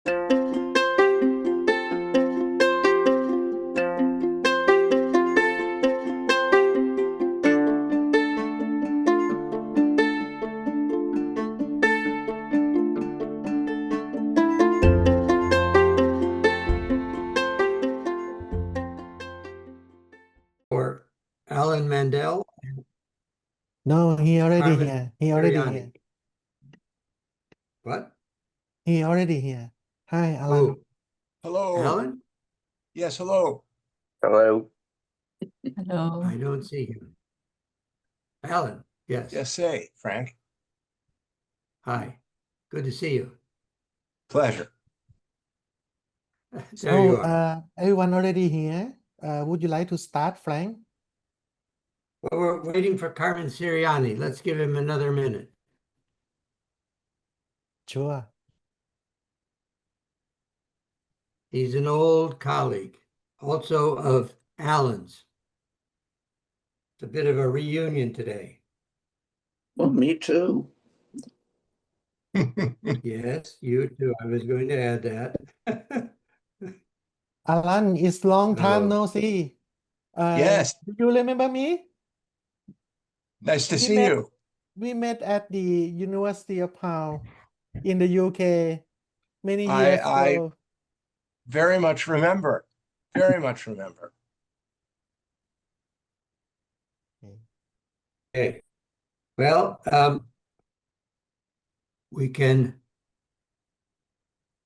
For Alan Mandell and No, he already Carmen here. He already Sirianni. here. What? He already here. Hi, Alan. Who? Hello. Alan? Yes, hello. Hello. Hello. I don't see him. Alan, yes. Yes, say, Frank. Hi. Good to see you. Pleasure. There you So, are. everyone already here. Would you like to start, Frank? Well, we're waiting for Carmen Sirianni. Let's give him another minute. Sure. He's an old colleague, also of Alan's. It's a bit of a reunion today. Well, me too. Yes, you too. I was going to add that. Alan, it's long time Hello. no see. Yes, Do you remember me? nice to We see met you. we met at the University of Hull in the UK many years I ago. very much remember. Very much remember. Okay. Well, we can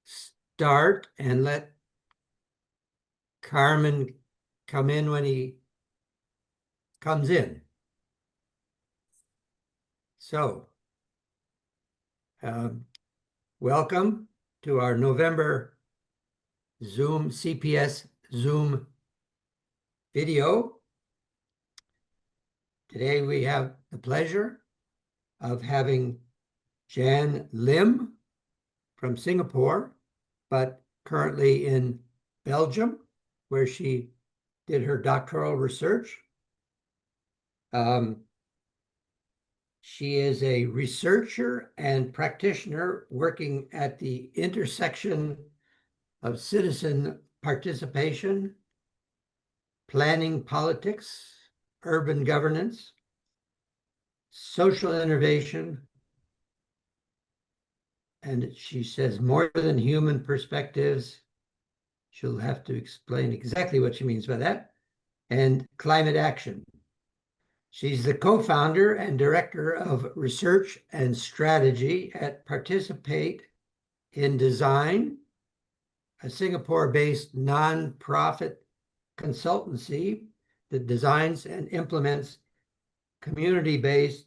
start and let Carmen come in when he comes in. So, welcome to our November CPS Zoom video. Today we have the pleasure of having Jan Lim from Singapore, but currently in Belgium, where she did her doctoral research. She is a researcher and practitioner working at the intersection of citizen participation, planning politics, urban governance, social innovation, and she says more than human perspectives. She'll have to explain exactly what she means by that, and climate action. She's the co-founder and director of research and strategy at Participate in Design, a Singapore-based non-profit consultancy that designs and implements community-based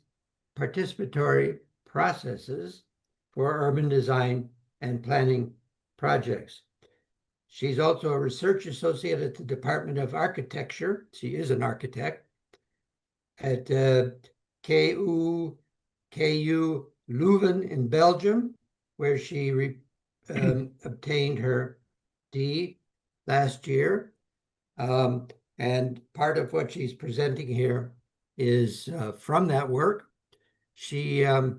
participatory processes for urban design and planning projects. She's also a research associate at the Department of Architecture. She is an architect at KU Leuven in Belgium, where she obtained her D last year. And part of what she's presenting here is from that work. She, I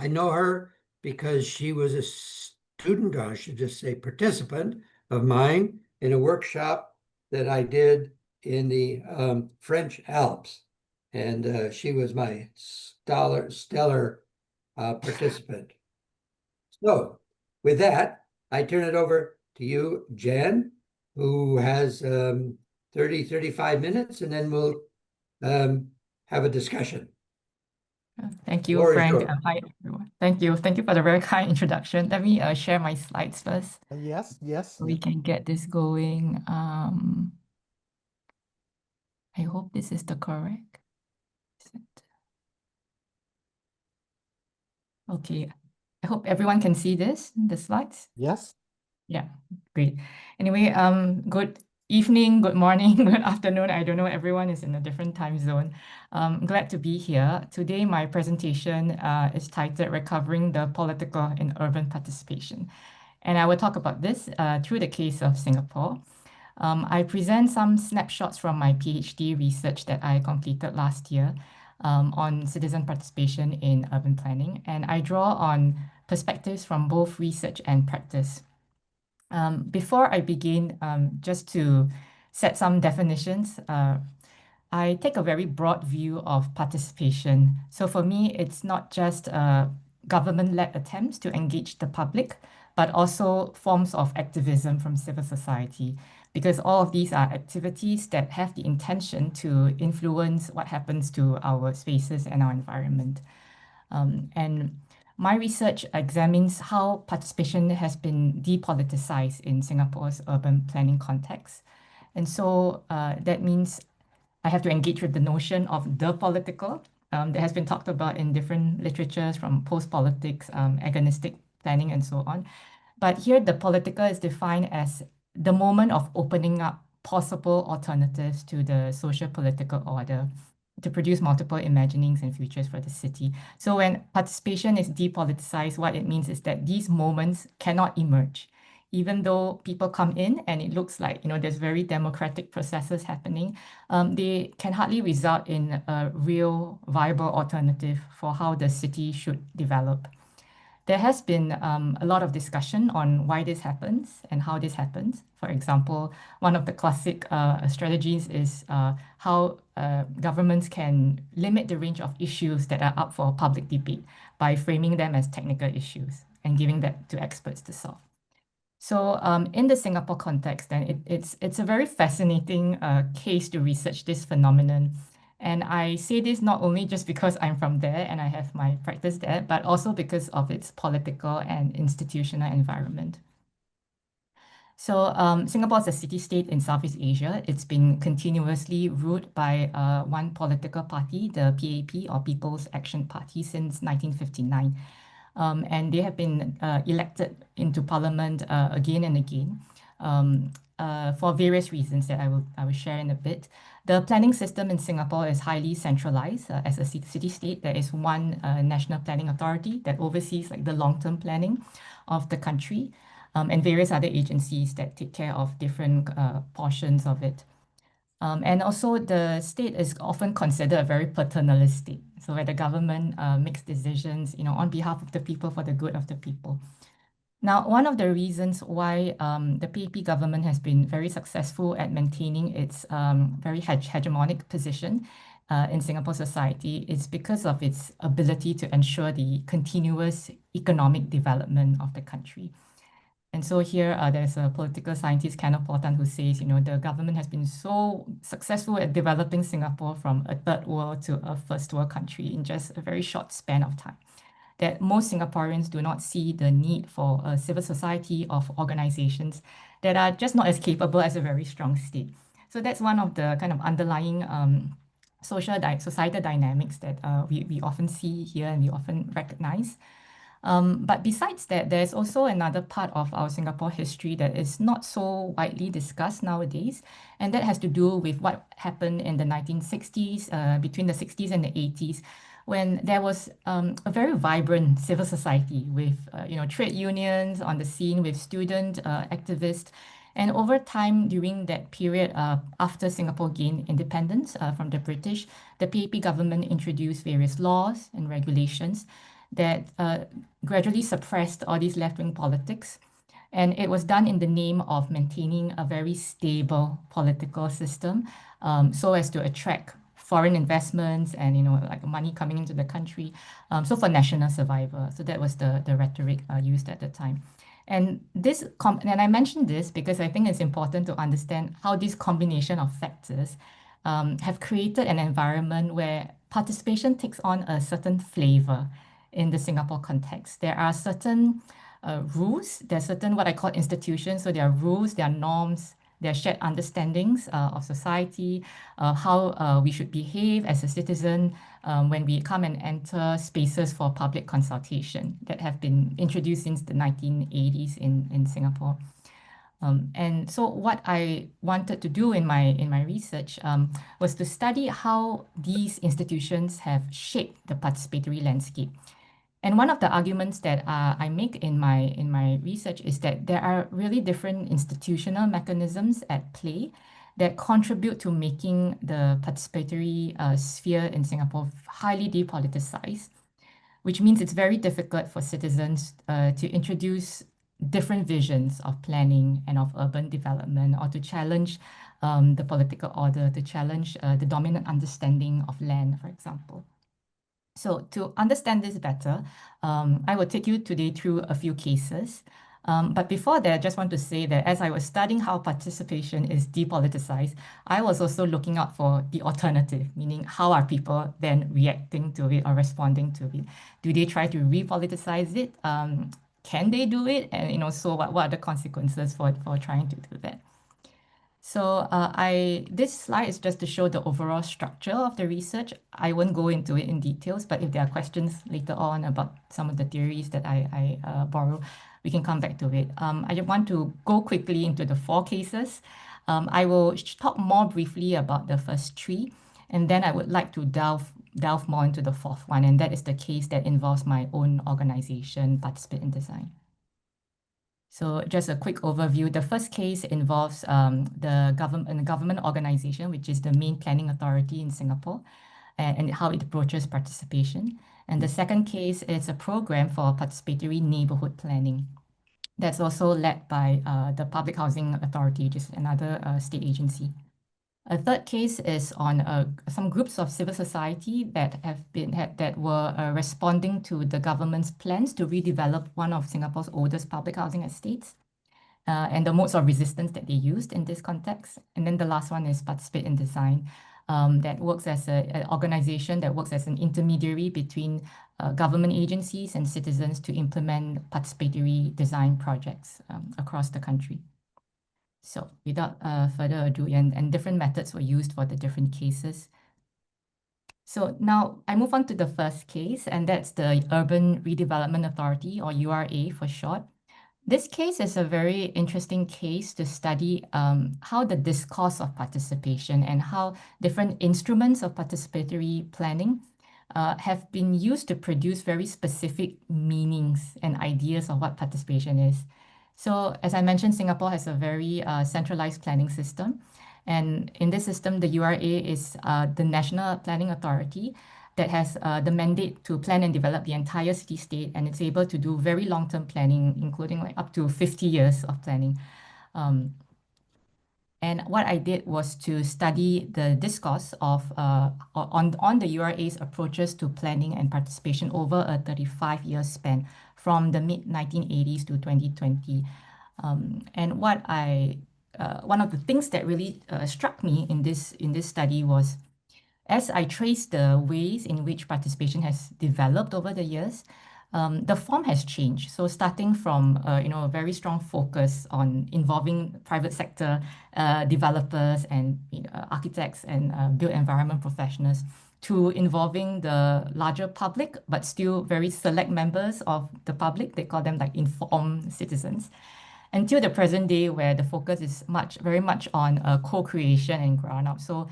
know her because she was a student, or I should just say participant of mine in a workshop that I did in the French Alps. And she was my stellar participant. So with that, I turn it over to you, Jan, who has 35 minutes, and then we'll have a discussion. Thank you, Floor is Frank. yours. Hi, everyone. Thank you. Thank you for the very kind introduction. Let me share my slides first Yes. so we can get this going. I hope this is the correct. Okay. I hope everyone can see this, the slides. Yes. Yeah, great. Anyway, good evening, good morning, good afternoon. I don't know, everyone is in a different time zone. Glad to be here. Today, my presentation is titled Recovering the Political in Urban Participation. And I will talk about this through the case of Singapore. I present some snapshots from my PhD research that I completed last year on citizen participation in urban planning. And I draw on perspectives from both research and practice. Before I begin, just to set some definitions, I take a very broad view of participation. So for me, it's not just government-led attempts to engage the public, but also forms of activism from civil society, because all of these are activities that have the intention to influence what happens to our spaces and our environment. And my research examines how participation has been depoliticized in Singapore's urban planning context. And so that means I have to engage with the notion of the political that has been talked about in different literatures from post-politics, agonistic planning, and so on. But here, the political is defined as the moment of opening up possible alternatives to the social-political order to produce multiple imaginings and futures for the city. So when participation is depoliticized, what it means is that these moments cannot emerge. Even though people come in and it looks like, there's very democratic processes happening, they can hardly result in a real viable alternative for how the city should develop. There has been a lot of discussion on why this happens and how this happens. For example, one of the classic strategies is how governments can limit the range of issues that are up for public debate by framing them as technical issues and giving that to experts to solve. So in the Singapore context, then it's a very fascinating case to research this phenomenon. And I say this not only just because I'm from there and I have my practice there, but also because of its political and institutional environment. So Singapore is a city-state in Southeast Asia. It's been continuously ruled by one political party, the PAP, or People's Action Party, since 1959. And they have been elected into parliament again and again for various reasons that I will share in a bit. The planning system in Singapore is highly centralized. As a city-state, there is one national planning authority that oversees the long-term planning of the country, and various other agencies that take care of different portions of it. And also the state is often considered a very paternalistic, so where the government makes decisions, on behalf of the people for the good of the people. Now, one of the reasons why the PAP government has been very successful at maintaining its very hegemonic position in Singapore society is because of its ability to ensure the continuous economic development of the country. And so here, there's a political scientist, Kenneth Portan, who says, the government has been so successful at developing Singapore from a third world to a first world country in just a very short span of time, that most Singaporeans do not see the need for a civil society of organizations that are just not as capable as a very strong state. So that's one of the kind of underlying societal dynamics that we often see here and we often recognize. But besides that, there's also another part of our Singapore history that is not so widely discussed nowadays, and that has to do with what happened in the 1960s, between the 60s and the 80s, when there was a very vibrant civil society with trade unions on the scene, with student activists. And over time, during that period after Singapore gained independence from the British, the PAP government introduced various laws and regulations that gradually suppressed all these left-wing politics. And it was done in the name of maintaining a very stable political system, so as to attract foreign investments and money coming into the country, so for national survival. So that was the rhetoric used at the time. And I mention this because I think it's important to understand how this combination of factors have created an environment where participation takes on a certain flavor in the Singapore context. There are certain rules, there are certain what I call institutions. So there are rules, there are norms, there are shared understandings of society, how we should behave as a citizen when we come and enter spaces for public consultation that have been introduced since the 1980s in Singapore. And so what I wanted to do in my research was to study how these institutions have shaped the participatory landscape. And one of the arguments that I make in my research is that there are really different institutional mechanisms at play that contribute to making the participatory sphere in Singapore highly depoliticized, which means it's very difficult for citizens to introduce different visions of planning and of urban development, or to challenge the political order, to challenge the dominant understanding of land, for example. So to understand this better, I will take you today through a few cases. But before that, I just want to say that as I was studying how participation is depoliticized, I was also looking out for the alternative, meaning how are people then reacting to it or responding to it? Do they try to repoliticize it? Can they do it? And so what are the consequences for trying to do that? So this slide is just to show the overall structure of the research. I won't go into it in details, but if there are questions later on about some of the theories that I borrow, we can come back to it. I just want to go quickly into the 4 cases. I will talk more briefly about the first 3, and then I would like to delve more into the 4th one, and that is the case that involves my own organization, Participate in Design. So just a quick overview. The first case involves the government organization, which is the main planning authority in Singapore, and how it approaches participation. And the second case is a program for participatory neighborhood planning. That's also led by the Public Housing Authority, which is another state agency. A third case is on some groups of civil society that were responding to the government's plans to redevelop one of Singapore's oldest public housing estates, and the modes of resistance that they used in this context. And then the last one is Participate in Design, that works as an organization that works as an intermediary between government agencies and citizens to implement participatory design projects across the country. So without further ado, and different methods were used for the different cases. So now I move on to the first case, and that's the Urban Redevelopment Authority, or URA for short. This case is a very interesting case to study how the discourse of participation and how different instruments of participatory planning have been used to produce very specific meanings and ideas of what participation is. So as I mentioned, Singapore has a very centralized planning system. And in this system, the URA is the National Planning Authority that has the mandate to plan and develop the entire city-state, and it's able to do very long-term planning, including like up to 50 years of planning. And what I did was to study the discourse of on the URA's approaches to planning and participation over a 35-year span from the mid-1980s to 2020. And one of the things that really struck me in this study was, as I traced the ways in which participation has developed over the years, the form has changed. So starting from a very strong focus on involving private sector developers and architects and built environment professionals, to involving the larger public, but still very select members of the public. They call them like informed citizens, until the present day, where the focus is very much on co-creation and ground up. So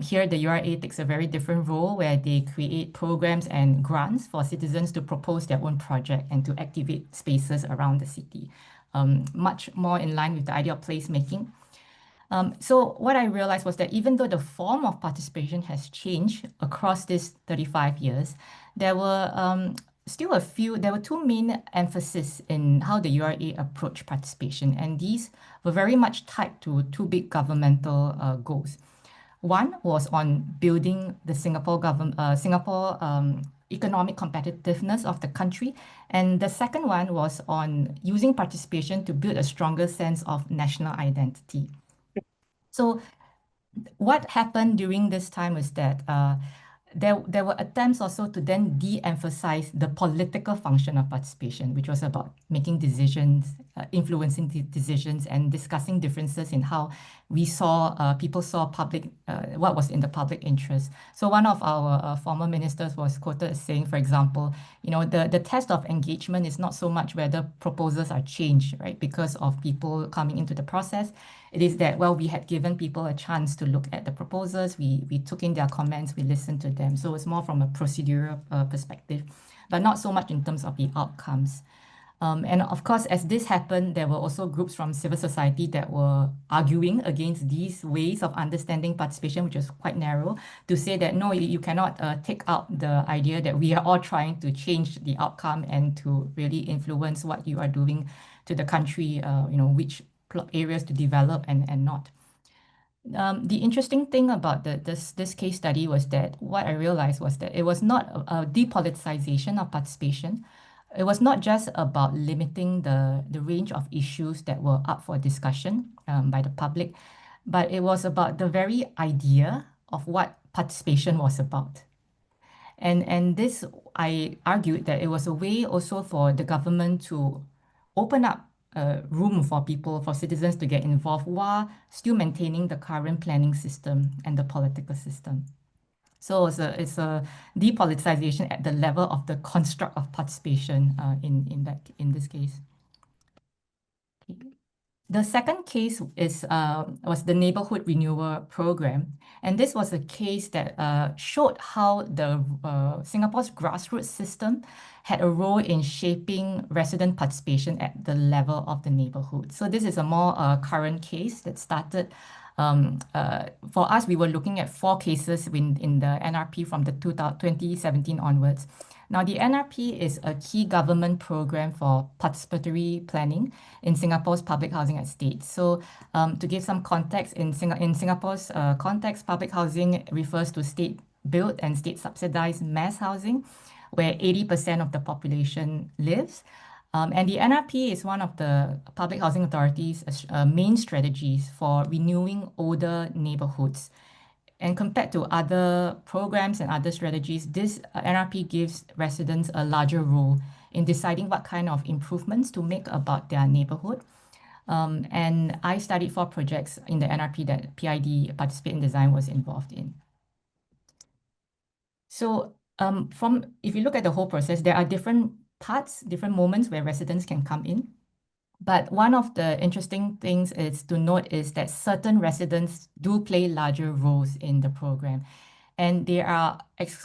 here the URA takes a very different role, where they create programs and grants for citizens to propose their own project and to activate spaces around the city, much more in line with the idea of placemaking. So what I realized was that even though the form of participation has changed across these 35 years, there were there were 2 main emphases in how the URA approached participation, and these were very much tied to 2 big governmental goals. One was on building the Singapore economic competitiveness of the country, and the second one was on using participation to build a stronger sense of national identity. So what happened during this time was that there were attempts also to then de-emphasize the political function of participation, which was about making decisions, influencing decisions, and discussing differences in how people saw what was in the public interest. So one of our former ministers was quoted as saying, for example, the test of engagement is not so much whether proposals are changed, right, because of people coming into the process. It is that, well, we had given people a chance to look at the proposals, we took in their comments, we listened to them. So it's more from a procedural perspective, but not so much in terms of the outcomes. And of course, as this happened, there were also groups from civil society that were arguing against these ways of understanding participation, which was quite narrow, to say that, no, you cannot take out the idea that we are all trying to change the outcome and to really influence what you are doing to the country, which areas to develop and not. The interesting thing about this case study was that what I realized was that it was not a depoliticization of participation. It was not just about limiting the range of issues that were up for discussion by the public, but it was about the very idea of what participation was about. And this, I argued that it was a way also for the government to open up room for people, for citizens to get involved while still maintaining the current planning system and the political system. So it's a depoliticization at the level of the construct of participation in this case. Okay. The second case was the Neighborhood Renewal Program. And this was a case that showed how Singapore's grassroots system had a role in shaping resident participation at the level of the neighborhood. So this is a more current case that started. For us, we were looking at 4 cases in the NRP from the 2017 onwards. Now, the NRP is a key government program for participatory planning in Singapore's public housing estates. So to give some context, in Singapore's context, public housing refers to state-built and state-subsidized mass housing, where 80% of the population lives. And the NRP is one of the Public Housing Authority's main strategies for renewing older neighborhoods. And compared to other programs and other strategies, this NRP gives residents a larger role in deciding what kind of improvements to make about their neighborhood. And I studied 4 projects in the NRP that PID, Participate in Design, was involved in. So if you look at the whole process, there are different parts, different moments where residents can come in. But one of the interesting things is to note is that certain residents do play larger roles in the program. And they are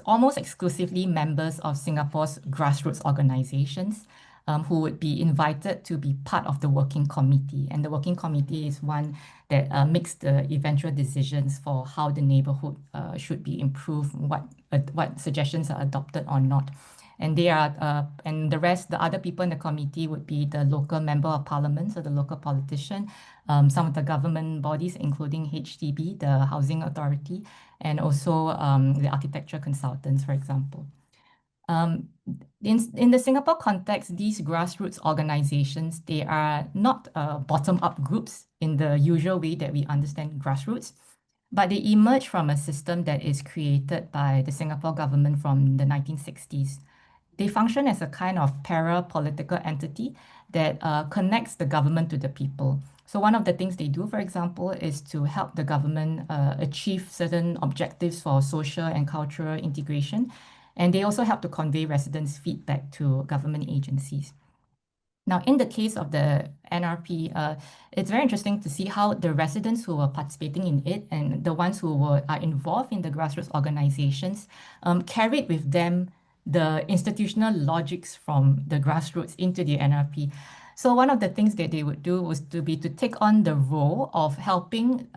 almost exclusively members of Singapore's grassroots organizations who would be invited to be part of the working committee. And the working committee is one that makes the eventual decisions for how the neighborhood should be improved, what suggestions are adopted or not. And they are, and the other people in the committee would be the local member of parliament, so the local politician, some of the government bodies, including HDB, the Housing Authority, and also the architecture consultants, for example. In the Singapore context, these grassroots organizations, they are not bottom-up groups in the usual way that we understand grassroots, but they emerge from a system that is created by the Singapore government from the 1960s. They function as a kind of para-political entity that connects the government to the people. So one of the things they do, for example, is to help the government achieve certain objectives for social and cultural integration. And they also help to convey residents' feedback to government agencies. Now, in the case of the NRP, it's very interesting to see how the residents who were participating in it and the ones who are involved in the grassroots organizations carried with them the institutional logics from the grassroots into the NRP. So one of the things that they would do was to take on the role of helping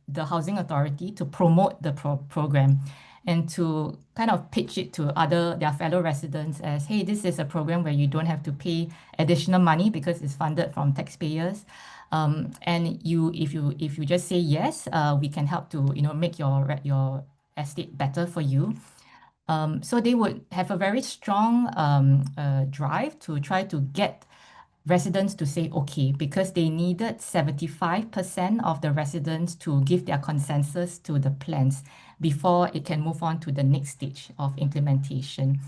the Housing Authority to promote the program and to kind of pitch it to their fellow residents as, hey, this is a program where you don't have to pay additional money because it's funded from taxpayers. And if you just say yes, we can help to make your estate better for you. So they would have a very strong drive to try to get residents to say okay, because they needed 75% of the residents to give their consensus to the plans before it can move on to the next stage of implementation.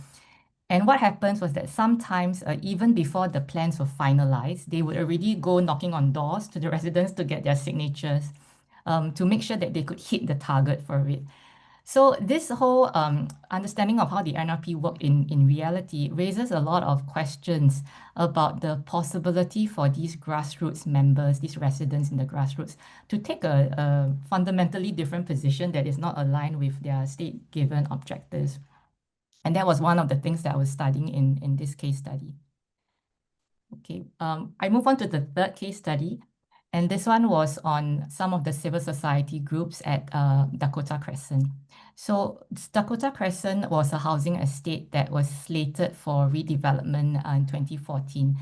And what happens was that sometimes, even before the plans were finalized, they would already go knocking on doors to the residents to get their signatures to make sure that they could hit the target for it. So this whole understanding of how the NRP worked in reality raises a lot of questions about the possibility for these grassroots members, these residents in the grassroots, to take a fundamentally different position that is not aligned with their state-given objectives. And that was one of the things that I was studying in this case study. Okay, I move on to the third case study. And this one was on some of the civil society groups at Dakota Crescent. So Dakota Crescent was a housing estate that was slated for redevelopment in 2014.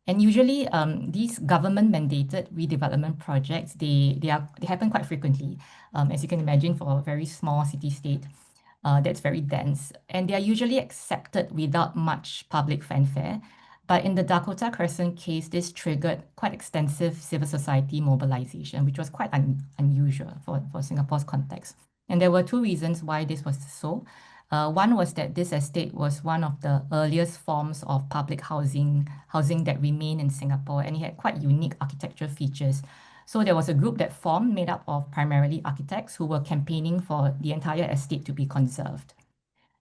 And usually, these government-mandated redevelopment projects, they happen quite frequently, as you can imagine, for a very small city-state that's very dense. And they are usually accepted without much public fanfare. But in the Dakota Crescent case, this triggered quite extensive civil society mobilization, which was quite unusual for Singapore's context. And there were two reasons why this was so. One was that this estate was one of the earliest forms of public housing that remained in Singapore, and it had quite unique architectural features. So there was a group that formed made up of primarily architects who were campaigning for the entire estate to be conserved.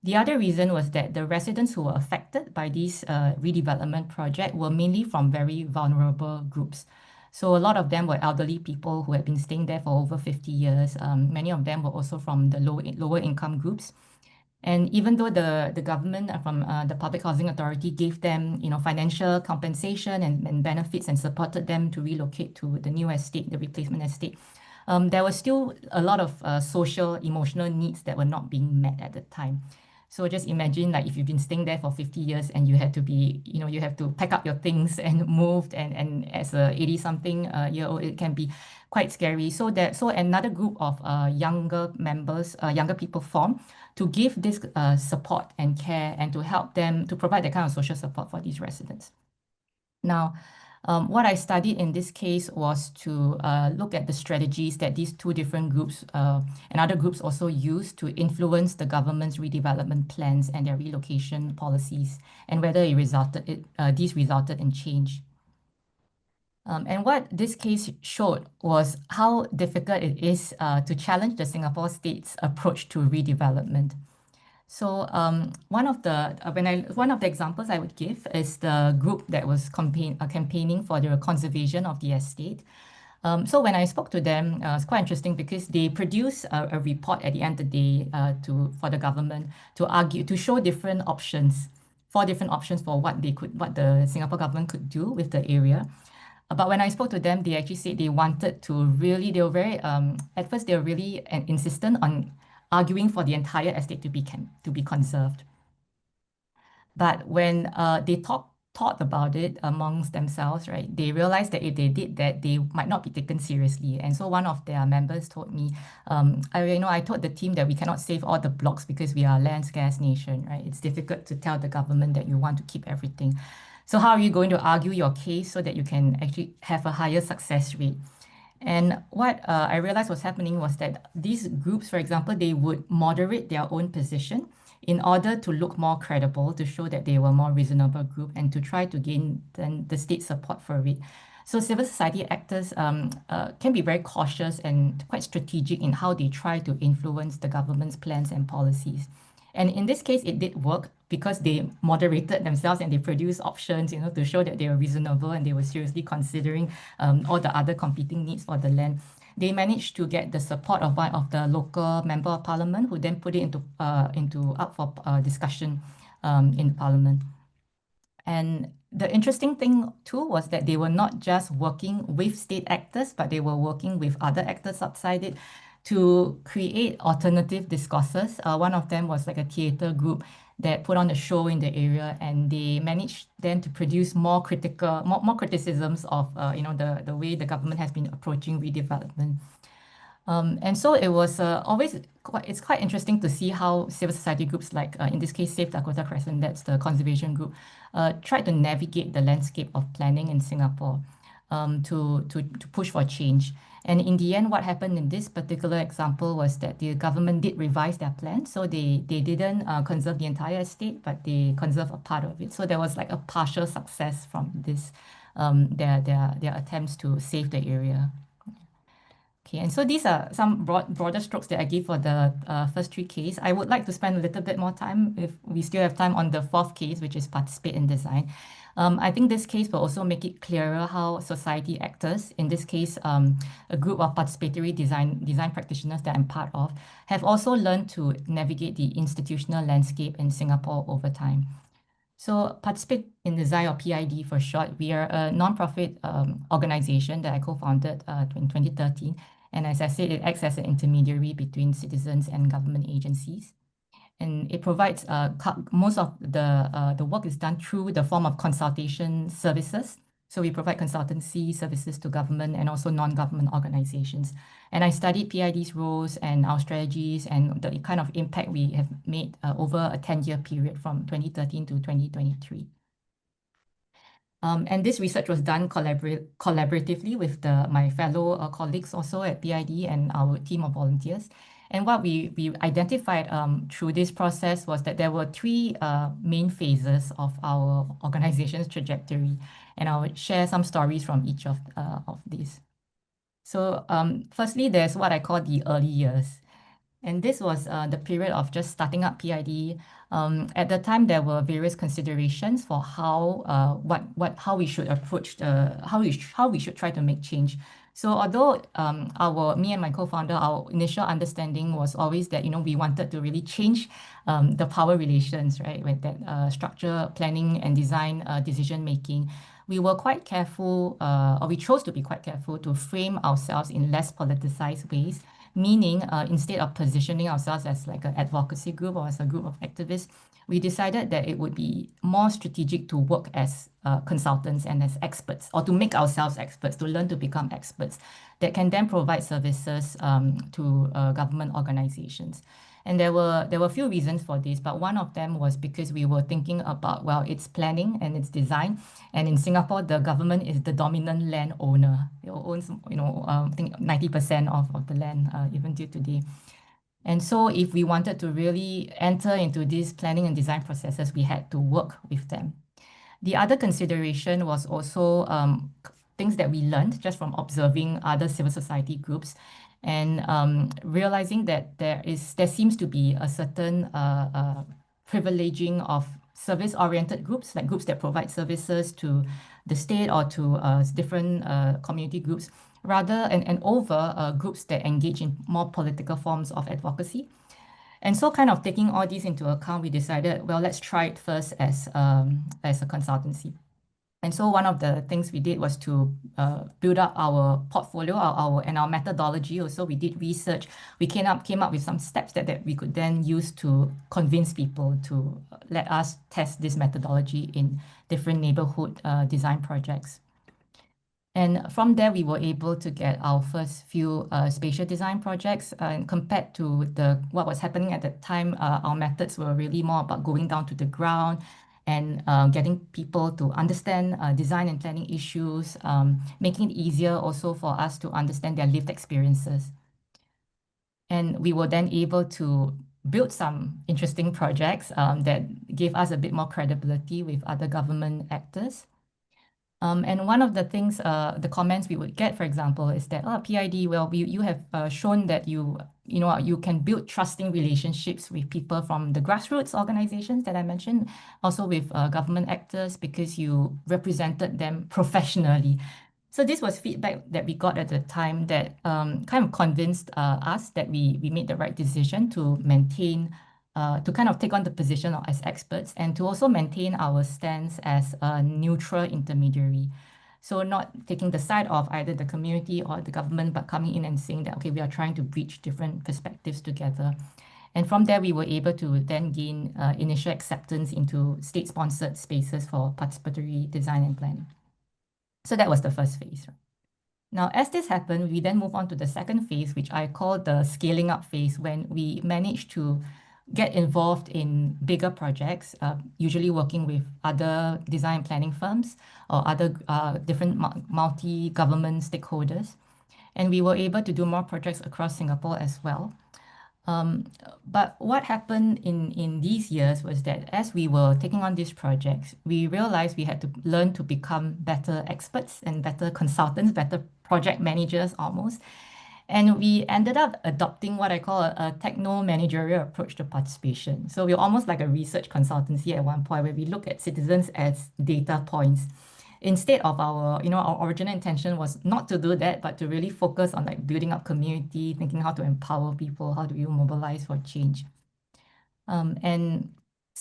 The other reason was that the residents who were affected by this redevelopment project were mainly from very vulnerable groups. So a lot of them were elderly people who had been staying there for over 50 years. Many of them were also from the lower income groups. And even though the government from the Public Housing Authority gave them, financial compensation and benefits and supported them to relocate to the new estate, the replacement estate, there was still a lot of social, emotional needs that were not being met at the time. So just imagine, like, if you've been staying there for 50 years and you had to be, you have to pack up your things and moved, and as a 80-something year old, it can be quite scary. So another group of younger people formed to give this support and care and to help them to provide that kind of social support for these residents. Now, what I studied in this case was to look at the strategies that these two different groups and other groups also used to influence the government's redevelopment plans and their relocation policies, and whether these resulted in change. And what this case showed was how difficult it is to challenge the Singapore state's approach to redevelopment. So one of the examples I would give is the group that was campaigning for the conservation of the estate. So when I spoke to them, it's quite interesting because they produced a report at the end of the day for the government to show different options, 4 different options for what the Singapore government could do with the area. But when I spoke to them, they actually said they wanted to really, they were very, at first they were really insistent on arguing for the entire estate to be conserved. But when they thought about it amongst themselves, right, they realized that if they did that, they might not be taken seriously. And so one of their members told me, I told the team that we cannot save all the blocks because we are a land scarce nation, right? It's difficult to tell the government that you want to keep everything. So how are you going to argue your case so that you can actually have a higher success rate? And what I realized was happening was that these groups, for example, they would moderate their own position in order to look more credible, to show that they were a more reasonable group and to try to gain then the state support for it. So civil society actors can be very cautious and quite strategic in how they try to influence the government's plans and policies. And in this case, it did work because they moderated themselves and they produced options, to show that they were reasonable and they were seriously considering all the other competing needs for the land. They managed to get the support of one of the local member of parliament, who then put it up for discussion in parliament. And the interesting thing too was that they were not just working with state actors, but they were working with other actors outside it to create alternative discourses. One of them was like a theatre group that put on a show in the area, and they managed then to produce more criticisms of the way the government has been approaching redevelopment. And so it was it's quite interesting to see how civil society groups like, in this case, Save Dakota Crescent, that's the conservation group, tried to navigate the landscape of planning in Singapore to push for change. And in the end, what happened in this particular example was that the government did revise their plan. So they didn't conserve the entire estate, but they conserved a part of it. So there was like a partial success from this, their attempts to save the area. Okay, and so these are some broader strokes that I gave for the first 3 cases. I would like to spend a little bit more time, if we still have time, on the 4th case, which is participate in design. I think this case will also make it clearer how society actors, in this case, a group of participatory design practitioners that I'm part of, have also learned to navigate the institutional landscape in Singapore over time. So Participate in Design, or PID for short, we are a non-profit organization that I co-founded in 2013. And as I said, it acts as an intermediary between citizens and government agencies. And it provides, most of the work is done through the form of consultation services So we provide consultancy services to government and also non-government organizations. And I studied PID's roles and our strategies and the kind of impact we have made over a 10-year period from 2013 to 2023. And this research was done collaboratively with my fellow colleagues also at PID and our team of volunteers. And what we identified through this process was that there were three main phases of our organization's trajectory. And I would share some stories from each of these. So firstly, there's what I call the early years. And this was the period of just starting up PID. At the time, there were various considerations for how we should approach how we should try to make change. So although me and my co-founder, our initial understanding was always that we wanted to really change the power relations, right, with that structure, planning and design, decision making. We were quite careful, or we chose to be quite careful to frame ourselves in less politicized ways. Meaning, instead of positioning ourselves as like an advocacy group or as a group of activists, we decided that it would be more strategic to work as consultants and as experts, or to make ourselves experts, to learn to become experts that can then provide services to government organizations. And there were a few reasons for this, but one of them was because we were thinking about, well, it's planning and it's design. And in Singapore, the government is the dominant land owner. It owns, I think 90% of the land, even till today. And so if we wanted to really enter into these planning and design processes, we had to work with them. The other consideration was also things that we learned just from observing other civil society groups and realizing that there seems to be a certain privileging of service-oriented groups, like groups that provide services to the state or to different community groups, rather and over groups that engage in more political forms of advocacy. And so kind of taking all these into account, we decided, well, let's try it first as a consultancy. And so one of the things we did was to build up our portfolio, our methodology. Also, we did research. We came up with some steps that we could then use to convince people to let us test this methodology in different neighborhood design projects. And from there, we were able to get our first few spatial design projects. And compared to what was happening at that time, our methods were really more about going down to the ground and getting people to understand design and planning issues, making it easier also for us to understand their lived experiences. And we were then able to build some interesting projects that gave us a bit more credibility with other government actors. And one of the things, the comments we would get, for example, is that, PID, well, you have shown that you can build trusting relationships with people from the grassroots organizations that I mentioned, also with government actors, because you represented them professionally. So this was feedback that we got at the time that kind of convinced us that we made the right decision to maintain to kind of take on the position as experts and to also maintain our stance as a neutral intermediary. So not taking the side of either the community or the government, but coming in and saying that, okay, we are trying to bridge different perspectives together. And from there, we were able to then gain initial acceptance into state-sponsored spaces for participatory design and planning. So that was the first phase. Now, as this happened, we then move on to the second phase, which I call the scaling up phase, when we managed to get involved in bigger projects, usually working with other design and planning firms or other different multi-government stakeholders. And we were able to do more projects across Singapore as well. But what happened in these years was that as we were taking on these projects, we realized we had to learn to become better experts and better consultants, better project managers almost. And we ended up adopting what I call a techno-managerial approach to participation. So we're almost like a research consultancy at one point where we look at citizens as data points. Instead of our original intention was not to do that, but to really focus on like building up community, thinking how to empower people, how do you mobilize for change. And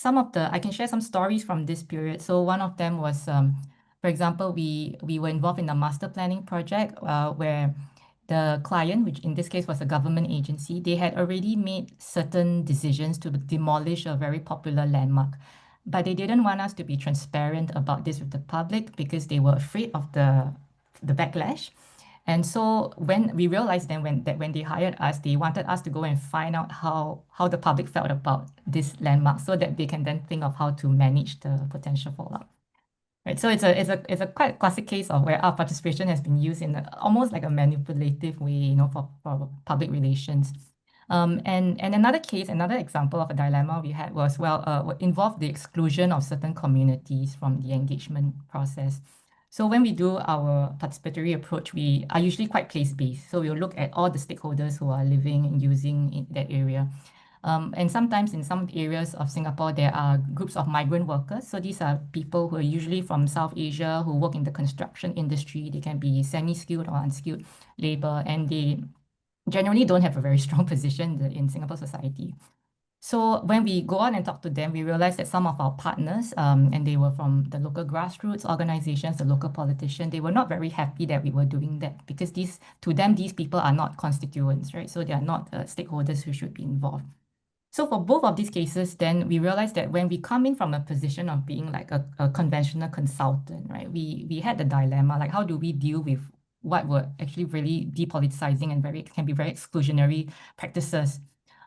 I can share some stories from this period. So one of them was, for example, we were involved in a master planning project where the client, which in this case was a government agency, they had already made certain decisions to demolish a very popular landmark. but they didn't want us to be transparent about this with the public because they were afraid of the backlash. And so when we realized then when they hired us, they wanted us to go and find out how the public felt about this landmark so that they can then think of how to manage the potential fallout. Right, so it's a quite classic case of where our participation has been used in almost like a manipulative way, you know, for public relations. And another case, another example of a dilemma we had was, involved the exclusion of certain communities from the engagement process. So when we do our participatory approach, we are usually quite place-based. So we'll look at all the stakeholders who are living and using in that area. And sometimes in some areas of Singapore, there are groups of migrant workers. So these are people who are usually from South Asia who work in the construction industry. They can be semi-skilled or unskilled labor, and they generally don't have a very strong position in Singapore society. So when we go on and talk to them, we realize that some of our partners, and they were from the local grassroots organizations, the local politicians, they were not very happy that we were doing that because to them, these people are not constituents, right? So they are not stakeholders who should be involved. So for both of these cases, then we realized that when we come in from a position of being like a conventional consultant, right, we had the dilemma, like how do we deal with what were actually really depoliticizing and can be very exclusionary practices.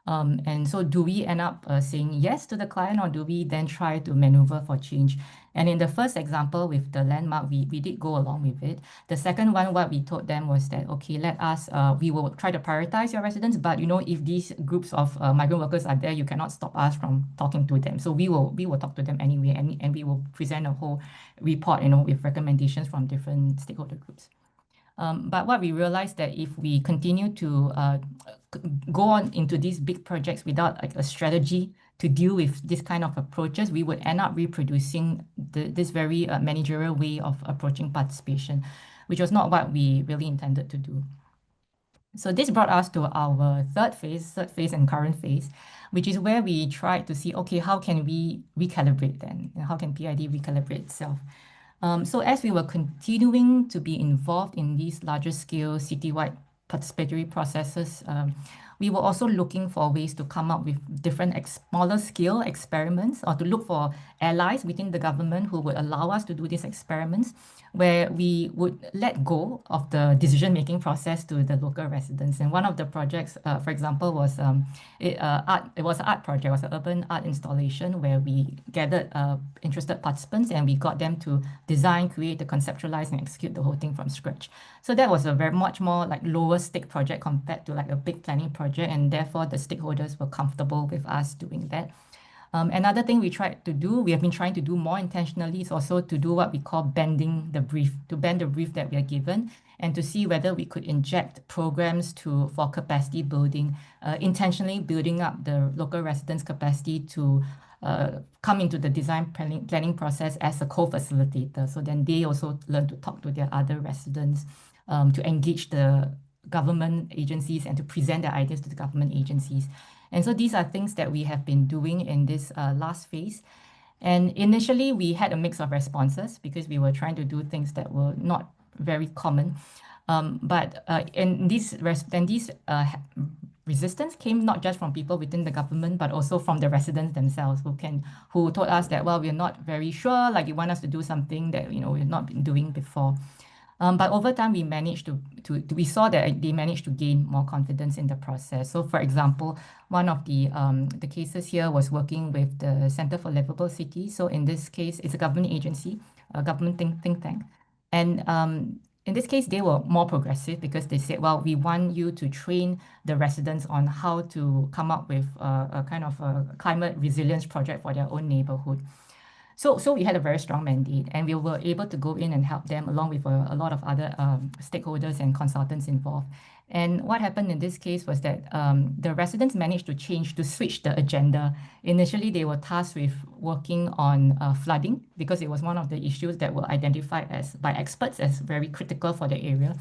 And so do we end up saying yes to the client, or do we then try to maneuver for change? And in the first example with the landmark, we did go along with it. The second one, what we told them was that, okay, let us, we will try to prioritize your residents, but you know, if these groups of migrant workers are there, you cannot stop us from talking to them. So we will talk to them anyway, and we will present a whole report, you know, with recommendations from different stakeholder groups. But what we realized that if we continue to go on into these big projects without like a strategy to deal with this kind of approaches, we would end up reproducing this very managerial way of approaching participation, which was not what we really intended to do. So this brought us to our third phase and current phase, which is where we tried to see, okay, how can we recalibrate then? How can PID recalibrate itself? So as we were continuing to be involved in these larger scale citywide participatory processes, we were also looking for ways to come up with different smaller scale experiments, or to look for allies within the government who would allow us to do these experiments, where we would let go of the decision-making process to the local residents. And one of the projects, for example, was it was an art project, it was an urban art installation where we gathered interested participants and we got them to design, create, conceptualize, and execute the whole thing from scratch. So that was a very much more like lower stake project compared to like a big planning project, and therefore the stakeholders were comfortable with us doing that. Another thing we have been trying to do more intentionally, is also to do what we call bending the brief, to bend the brief that we are given, and to see whether we could inject programs for capacity building, intentionally building up the local residents' capacity to come into the design planning process as a co-facilitator. So then they also learn to talk to their other residents, to engage the government agencies and to present their ideas to the government agencies. And so these are things that we have been doing in this last phase. And initially, we had a mix of responses because we were trying to do things that were not very common. And these resistance came not just from people within the government, but also from the residents themselves who told us that, well, we're not very sure, like you want us to do something that, you know, we've not been doing before. But over time, we saw that they managed to gain more confidence in the process. So for example, one of the cases here was working with the Center for Livable Cities. So in this case, it's a government agency, a government think tank. And in this case, they were more progressive because they said, well, we want you to train the residents on how to come up with a kind of a climate resilience project for their own neighborhood. So we had a very strong mandate, and we were able to go in and help them along with a lot of other stakeholders and consultants involved. And what happened in this case was that the residents managed to switch the agenda. Initially, they were tasked with working on flooding because it was one of the issues that were identified by experts as very critical for the area.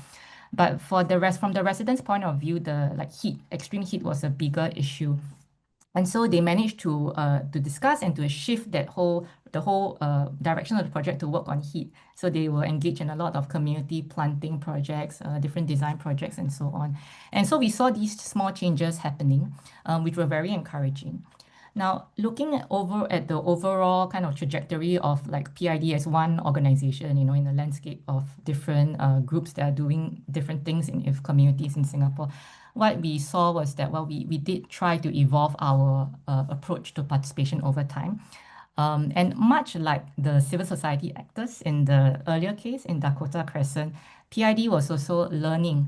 But from the residents' point of view, extreme heat was a bigger issue. And so they managed to discuss and to shift the whole direction of the project to work on heat. So they were engaged in a lot of community planting projects, different design projects, and so on. And so we saw these small changes happening, which were very encouraging. Now, looking at the overall kind of trajectory of like PID as one organization, in the landscape of different groups that are doing different things in communities in Singapore, what we saw was that, well, we did try to evolve our approach to participation over time. And much like the civil society actors in the earlier case in Dakota Crescent, PID was also learning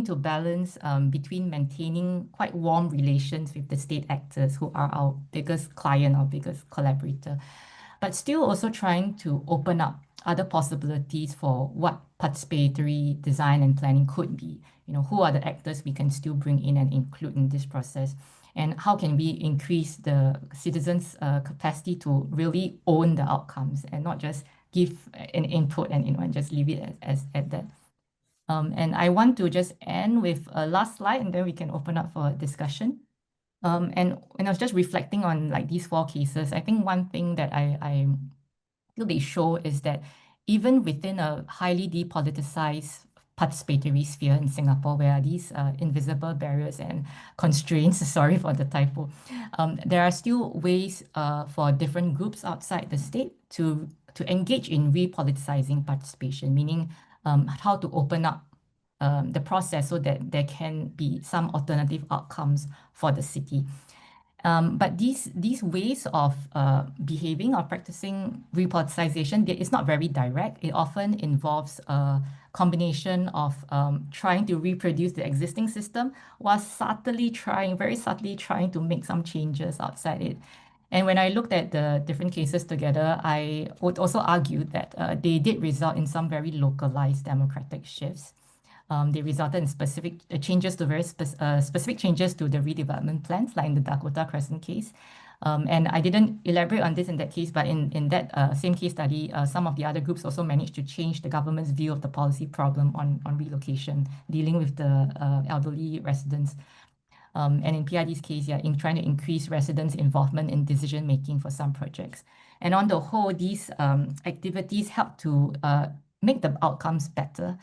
to balance between maintaining quite warm relations with the state actors who are our biggest client, our biggest collaborator, but still also trying to open up other possibilities for what participatory design and planning could be. Who are the actors we can still bring in and include in this process? And how can we increase the citizens' capacity to really own the outcomes and not just give an input and just leave it as at that. And I want to just end with a last slide, and then we can open up for discussion. And when I was just reflecting on like these 4 cases, I think one thing that I feel they show is that even within a highly depoliticized participatory sphere in Singapore, where these invisible barriers and constraints, sorry for the typo, there are still ways for different groups outside the state to engage in repoliticizing participation, meaning how to open up the process so that there can be some alternative outcomes for the city. But these ways of behaving or practicing repoliticization, it's not very direct. It often involves a combination of trying to reproduce the existing system while very subtly trying to make some changes outside it. And when I looked at the different cases together, I would also argue that they did result in some very localized democratic shifts. They resulted in specific changes to specific changes to the redevelopment plans, like in the Dakota Crescent case. And I didn't elaborate on this in that case, but in that same case study, some of the other groups also managed to change the government's view of the policy problem on relocation, dealing with the elderly residents. And in PID's case, in trying to increase residents' involvement in decision-making for some projects. And on the whole, these activities help to make the outcomes better.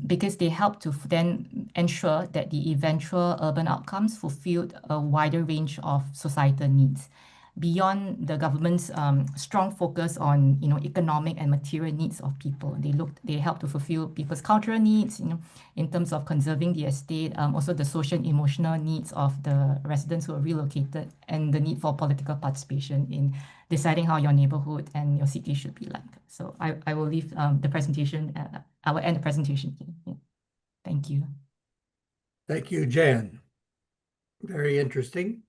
Because they help to then ensure that the eventual urban outcomes fulfilled a wider range of societal needs beyond the government's strong focus on economic and material needs of people. They help to fulfill people's cultural needs, in terms of conserving the estate, also the social and emotional needs of the residents who are relocated, and the need for political participation in deciding how your neighborhood and your city should be like. So I will leave the presentation. I will end the presentation here. Yeah. Thank you. Thank you, Jan. Very interesting.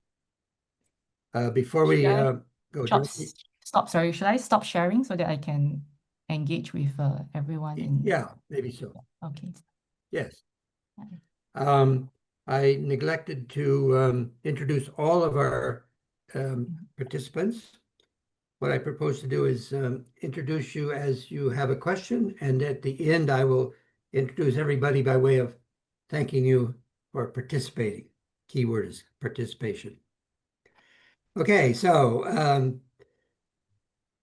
Before we Should go Sorry, should I stop sharing so that I can engage with everyone? Yeah, maybe so. Okay. Yes. Okay. I neglected to introduce all of our participants. What I propose to do is introduce you as you have a question, and at the end I will introduce everybody by way of thanking you for participating. Keyword is participation. Okay, so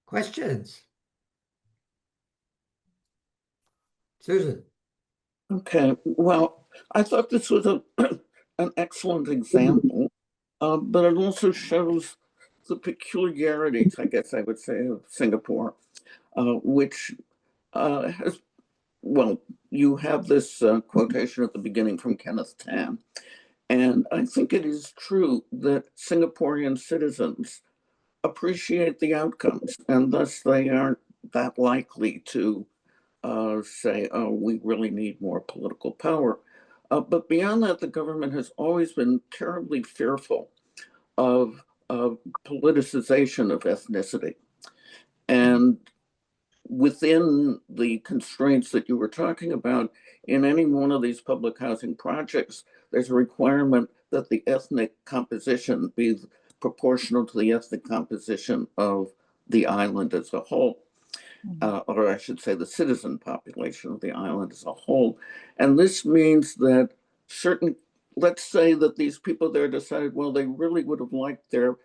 questions? Susan. Okay, well, I thought this was an excellent example, but it also shows the peculiarities, I guess I would say, of Singapore, which has, well, you have this quotation at the beginning from Kenneth Tan, and I think it is true that Singaporean citizens appreciate the outcomes, and thus they aren't that likely to say, oh, we really need more political power. But beyond that, the government has always been terribly fearful of politicization of ethnicity. And within the constraints that you were talking about, in any one of these public housing projects, there's a requirement that the ethnic composition be proportional to the ethnic composition of the island as a whole. Or I should say the citizen population of the island as a whole. And this means that let's say that these people there decided, well, they really would have liked their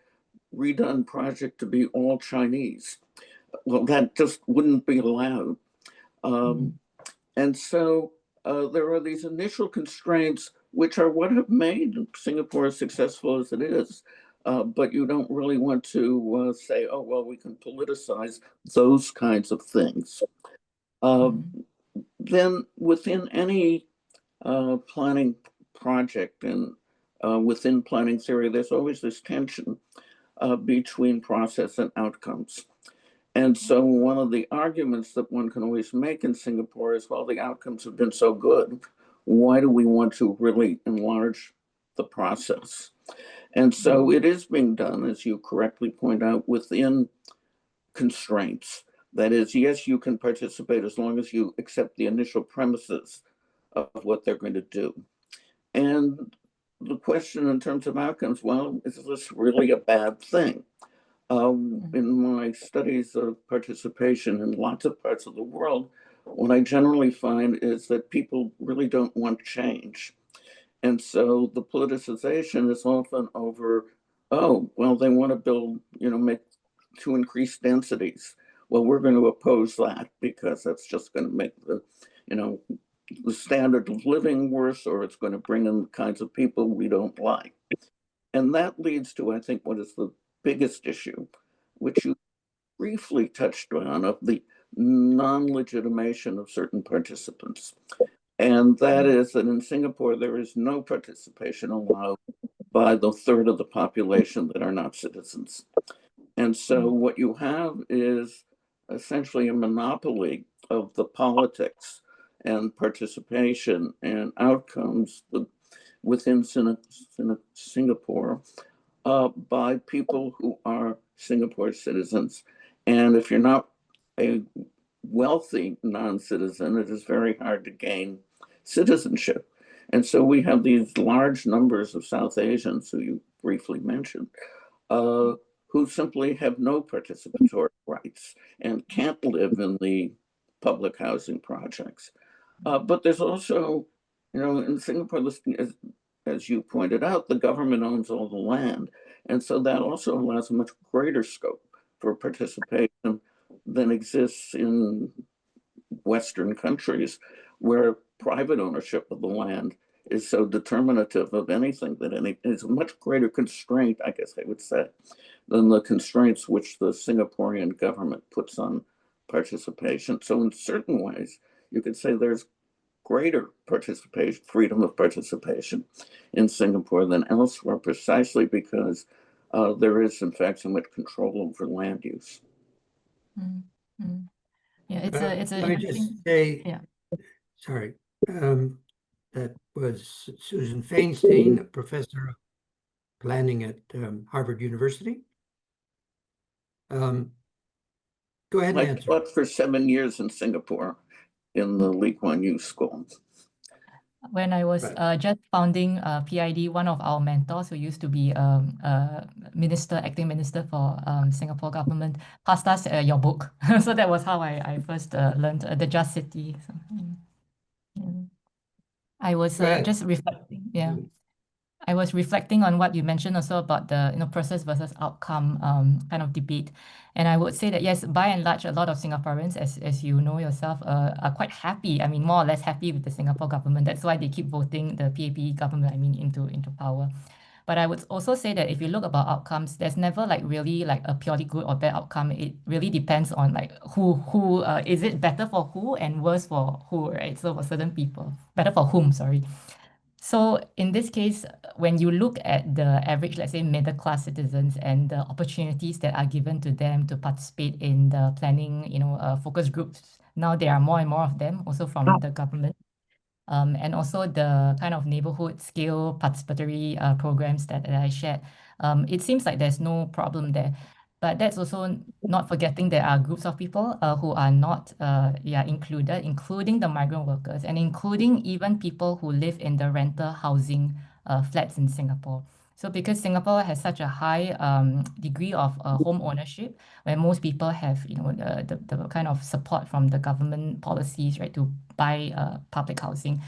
redone project to be all Chinese. Well, that just wouldn't be allowed. And so there are these initial constraints, which are what have made Singapore as successful as it is. but you don't really want to say, oh, well, we can politicize those kinds of things. Then within any planning project and within planning theory, there's always this tension between process and outcomes. And so one of the arguments that one can always make in Singapore is, well, the outcomes have been so good. Why do we want to really enlarge the process? And so it is being done, as you correctly point out, within constraints. That is, yes, you can participate as long as you accept the initial premises of what they're going to do. And the question in terms of outcomes, well, is this really a bad thing? In my studies of participation in lots of parts of the world, what I generally find is that people really don't want change. And so the politicization is often over, oh, well, they want to build, to increase densities. Well, we're going to oppose that because that's just going to make the standard of living worse, or it's going to bring in the kinds of people we don't like. And that leads to, I think, what is the biggest issue, which you briefly touched on, of the non-legitimation of certain participants. And that is that in Singapore, there is no participation allowed by the third of the population that are not citizens. And so what you have is essentially a monopoly of the politics and participation and outcomes within Singapore by people who are Singapore citizens. And if you're not a wealthy non-citizen, it is very hard to gain citizenship. And so we have these large numbers of South Asians, who you briefly mentioned, who simply have no participatory rights and can't live in the public housing projects. But there's also, in Singapore, as you pointed out, the government owns all the land. And so that also allows a much greater scope for participation than exists in Western countries, where private ownership of the land is so determinative of anything that is a much greater constraint, I guess I would say, than the constraints which the Singaporean government puts on participation. So in certain ways, you could say there's greater participation, freedom of participation in Singapore than elsewhere, precisely because there is, in fact, so much control over land use. Yeah, it's a Let me just say, yeah. Sorry, that was Susan Fainstein, a professor of planning at Harvard University. Go ahead and I answer. taught for 7 years in Singapore in the Lee Kuan Yew School. When I was just founding PID, one of our mentors, who used to be acting minister for Singapore government, passed us your book. So that was how I first learned The Just City. So, I was just reflecting. Yeah. I was reflecting on what you mentioned also about the process versus outcome kind of debate. And I would say that, yes, by and large, a lot of Singaporeans, as you know yourself, are quite happy. I mean, more or less happy with the Singapore government. That's why they keep voting the PAP government, into power. But I would also say that if you look about outcomes, there's never really a purely good or bad outcome. It really depends on who is it better for who and worse for who, right? So for certain people, better for whom, sorry. So in this case, when you look at the average, let's say, middle-class citizens and the opportunities that are given to them to participate in the planning, focus groups, now there are more and more of them also from the government. And also the kind of neighborhood scale participatory programs that I shared. It seems like there's no problem there. But that's also not forgetting there are groups of people who are not included, including the migrant workers and including even people who live in the rental housing flats in Singapore. So because Singapore has such a high degree of home ownership, where most people have the kind of support from the government policies, right, to buy public housing.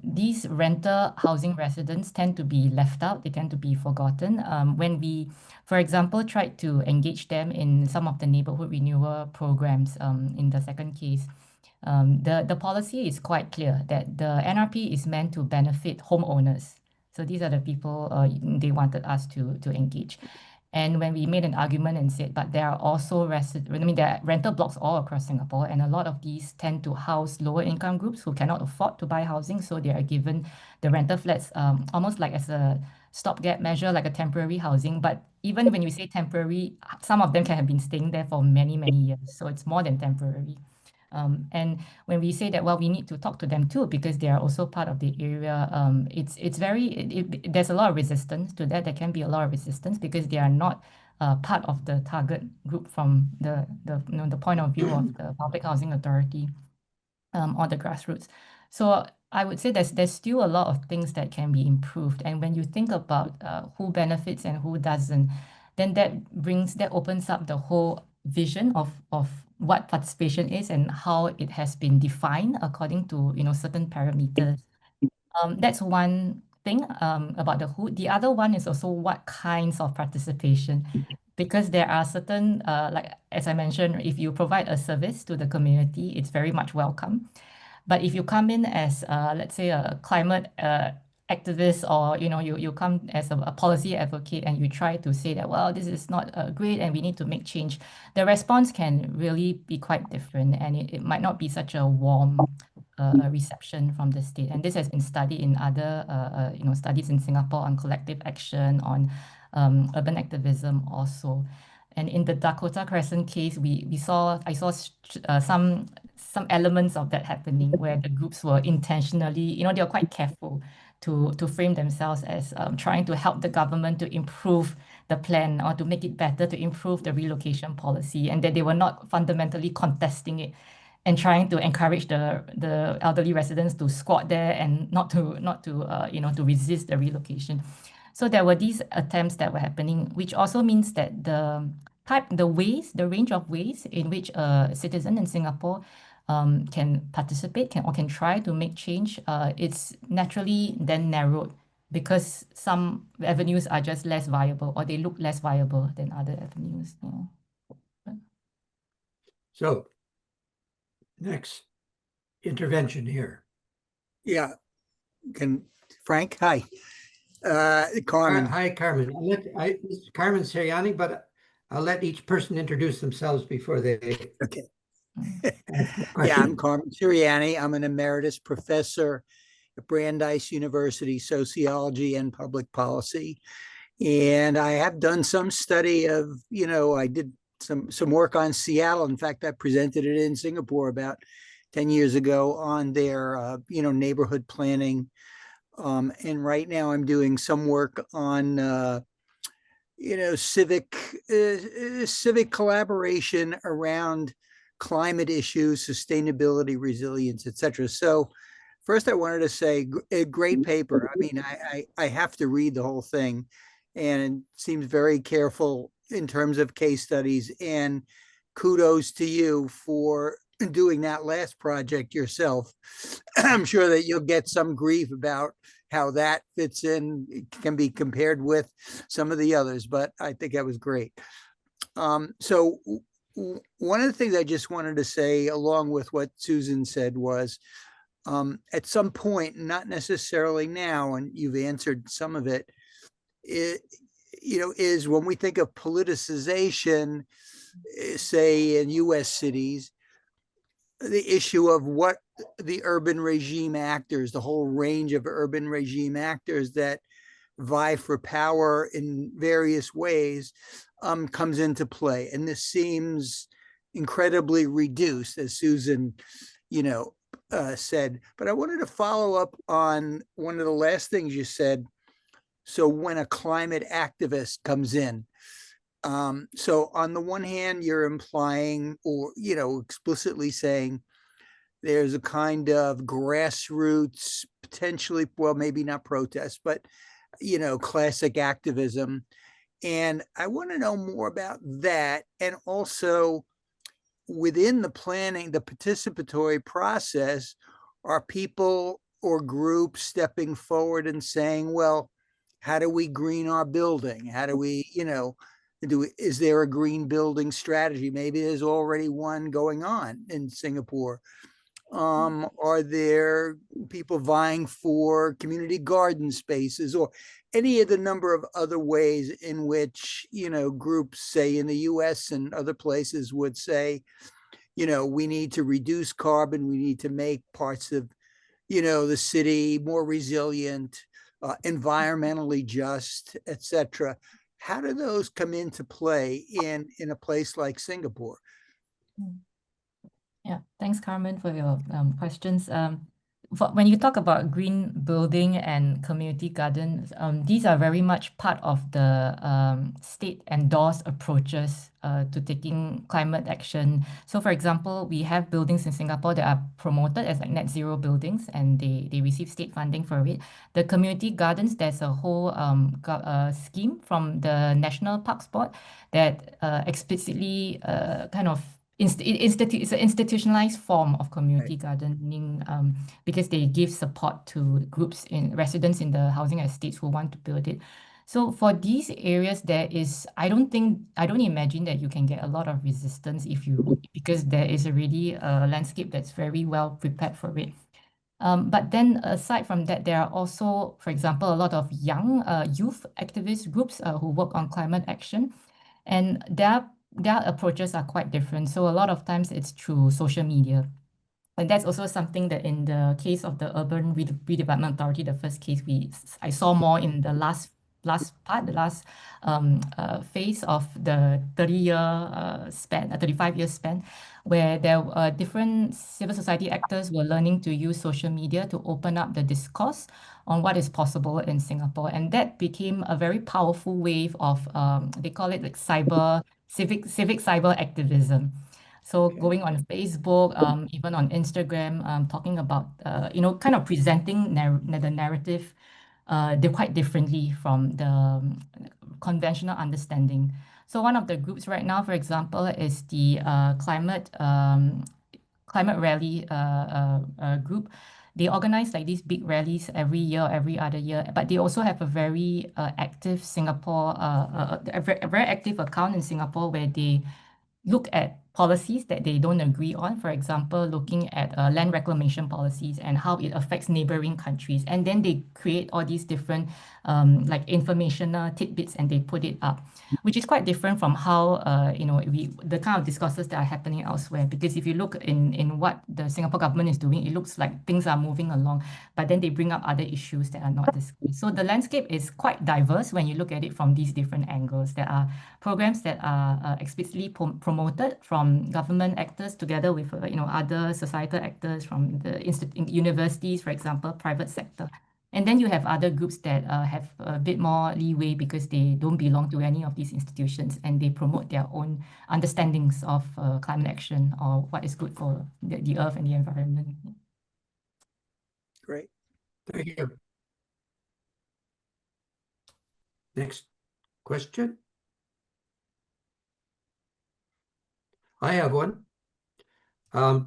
These rental housing residents tend to be left out. They tend to be forgotten. When we, for example, tried to engage them in some of the neighborhood renewal programs in the second case, the policy is quite clear that the NRP is meant to benefit homeowners. So these are the people they wanted us to engage. And when we made an argument and said, but there are also there are rental blocks all across Singapore, and a lot of these tend to house lower income groups who cannot afford to buy housing, so they are given the rental flats almost like as a stopgap measure, like a temporary housing. But even when you say temporary, some of them can have been staying there for many, many years, so it's more than temporary. And when we say that, well, we need to talk to them too, because they are also part of the area, there's a lot of resistance to that. There can be a lot of resistance because they are not part of the target group from the point of view of the Public Housing Authority or the grassroots. So I would say there's still a lot of things that can be improved. And when you think about who benefits and who doesn't, then that opens up the whole vision of what participation is and how it has been defined according to certain parameters. That's one thing about the who. The other one is also what kinds of participation, because there are certain like as I mentioned, if you provide a service to the community, it's very much welcome. But if you come in as let's say a climate activist, or you come as a policy advocate and you try to say that, well, this is not great and we need to make change, the response can really be quite different, and it might not be such a warm reception from the state. And this has been studied in other studies in Singapore on collective action, on urban activism also. And in the Dakota Crescent case, I saw some elements of that happening, where the groups were intentionally, they were quite careful to frame themselves as trying to help the government to improve the plan or to make it better, to improve the relocation policy, and that they were not fundamentally contesting it and trying to encourage the elderly residents to squat there and not to resist the relocation. So there were these attempts that were happening, which also means that the range of ways in which a citizen in Singapore can participate, can try to make change, it's naturally then narrowed, because some avenues are just less viable, or they look less viable than other avenues. So, next intervention here. Yeah. Frank, hi. Carmen. Hi, Carmen. This is Carmen Sirianni, but I'll let each person introduce themselves before they. Okay. ask the Yeah, I'm question. Carmen Sirianni. I'm an emeritus professor at Brandeis University, Sociology and Public Policy. And I have done some study of, I did some work on Seattle. In fact, I presented it in Singapore about 10 years ago on their, neighborhood planning. And right now I'm doing some work on, civic collaboration around climate issues, sustainability, resilience, et cetera. So first I wanted to say a great paper. I mean, I have to read the whole thing, and it seems very careful in terms of case studies, and kudos to you for doing that last project yourself. I'm sure that you'll get some grief about how that fits in, it can be compared with some of the others, but I think that was great. So one of the things I just wanted to say, along with what Susan said, was at some point, not necessarily now, and you've answered some of it, is when we think of politicization, say in US cities, the issue of what the urban regime actors, the whole range of urban regime actors that vie for power in various ways, comes into play. And this seems incredibly reduced, as Susan, said. But I wanted to follow up on one of the last things you said. So when a climate activist comes in, so on the one hand, you're implying, or, explicitly saying there's a kind of grassroots, potentially, well, maybe not protest, but, classic activism. And I want to know more about that. And also within the planning, the participatory process, are people or groups stepping forward and saying, well, how do we green our building? How do we, is there a green building strategy? Maybe there's already one going on in Singapore. Are there people vying for community garden spaces or any of the number of other ways in which, groups, say in the US and other places would say, we need to reduce carbon, we need to make parts of, the city more resilient, environmentally just, etc. How do those come into play in a place like Singapore? Yeah, thanks, Carmen, for your questions. When you talk about green building and community gardens, these are very much part of the state-endorsed approaches to taking climate action. So, for example, we have buildings in Singapore that are promoted as like net zero buildings, and they receive state funding for it. The community gardens, there's a whole scheme from the National Parks Board that explicitly kind of it's an institutionalized form of community gardening because they give support to groups in residents in the housing estates who want to build it. So for these areas, I don't imagine that you can get a lot of resistance because there is already a landscape that's very well prepared for it. But then aside from that, there are also, for example, a lot of young youth activist groups who work on climate action, and their approaches are quite different. So a lot of times it's through social media. And that's also something that in the case of the Urban Redevelopment Authority, the first case I saw more in the last phase of the 35-year span, where there were different civil society actors were learning to use social media to open up the discourse on what is possible in Singapore. And that became a very powerful wave of, they call it like civic cyber activism. So going on Facebook, even on Instagram, talking about, kind of presenting the narrative quite differently from the conventional understanding. So one of the groups right now, for example, is the climate rally group. They organize like these big rallies every year, every other year, but they also have a very active a very active account in Singapore where they look at policies that they don't agree on. For example, looking at land reclamation policies and how it affects neighboring countries. And then they create all these different like informational tidbits and they put it up, which is quite different from how, the kind of discourses that are happening elsewhere. Because if you look in what the Singapore government is doing, it looks like things are moving along, but then they bring up other issues that are not discussed. So the landscape is quite diverse when you look at it from these different angles. There are programs that are explicitly promoted from government actors together with other societal actors from the universities, for example, private sector. And then you have other groups that have a bit more leeway because they don't belong to any of these institutions and they promote their own understandings of climate action or what is good for the earth and the environment. Great. Thank you. Next question. I have one. I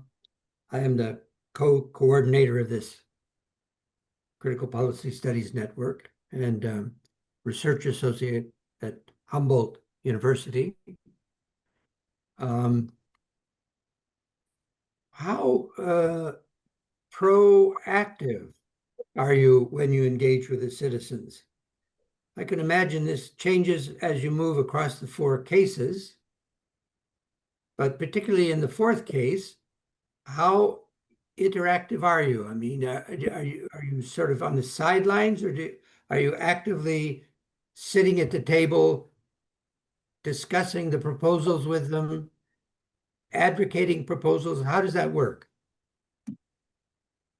am the co-coordinator of this Critical Policy Studies Network and research associate at Humboldt University. How proactive are you when you engage with the citizens? I can imagine this changes as you move across the 4 cases, but particularly in the 4th case, how interactive are you? I mean, are you sort of on the sidelines, or are you actively sitting at the table, discussing the proposals with them, advocating proposals? How does that work?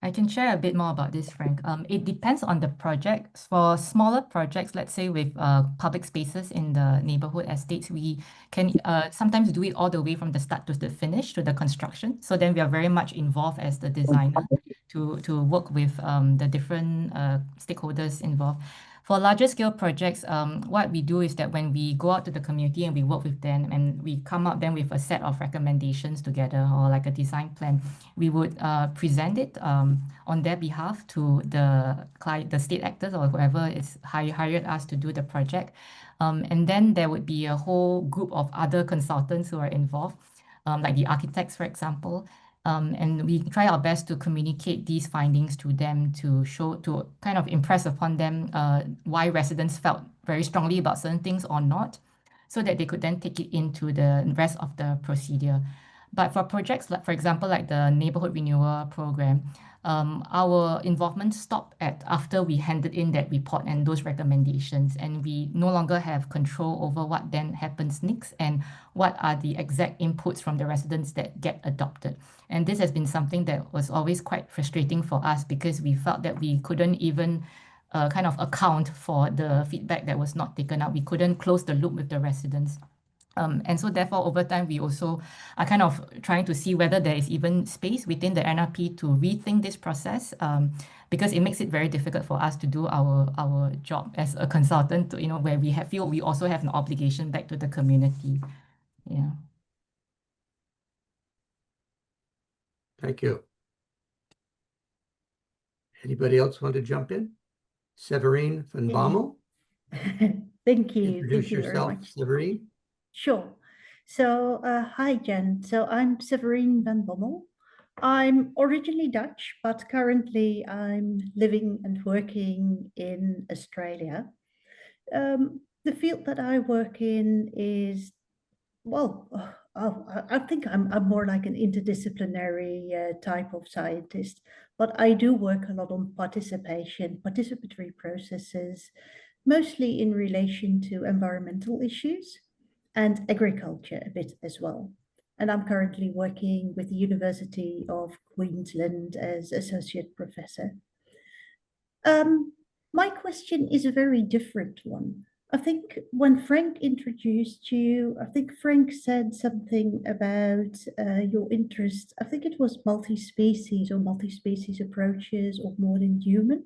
I can share a bit more about this, Frank. It depends on the project. For smaller projects, let's say with public spaces in the neighborhood estates, we can sometimes do it all the way from the start to the finish, to the construction. So then we are very much involved as the designer to work with the different stakeholders involved. For larger scale projects, what we do is that when we go out to the community and we work with them and we come up then with a set of recommendations together or like a design plan, we would present it on their behalf to the state actors or whoever is hired us to do the project. And then there would be a whole group of other consultants who are involved, like the architects, for example. And we try our best to communicate these findings to them to kind of impress upon them why residents felt very strongly about certain things or not, so that they could then take it into the rest of the procedure. But for projects, like, for example, like the neighborhood renewal program, our involvement stopped after we handed in that report and those recommendations, and we no longer have control over what then happens next and what are the exact inputs from the residents that get adopted. And this has been something that was always quite frustrating for us, because we felt that we couldn't even kind of account for the feedback that was not taken up. We couldn't close the loop with the residents. And so therefore, over time, we also are kind of trying to see whether there is even space within the NRP to rethink this process, because it makes it very difficult for us to do our job as a consultant, where we feel we also have an obligation back to the community. Yeah. Thank you. Anybody else want to jump in? Severine van Bommel? Thank you. Introduce Thank you very yourself, much. Severine. Sure. So, hi, Jen. So I'm Severine van Bommel. I'm originally Dutch, but currently I'm living and working in Australia. The field that I work in is, well, I think I'm more like an interdisciplinary type of scientist, but I do work a lot on participatory processes, mostly in relation to environmental issues and agriculture a bit as well. And I'm currently working with the University of Queensland as associate professor. My question is a very different one. I think when Frank introduced you, I think Frank said something about your interest. I think it was multi-species approaches or more than human.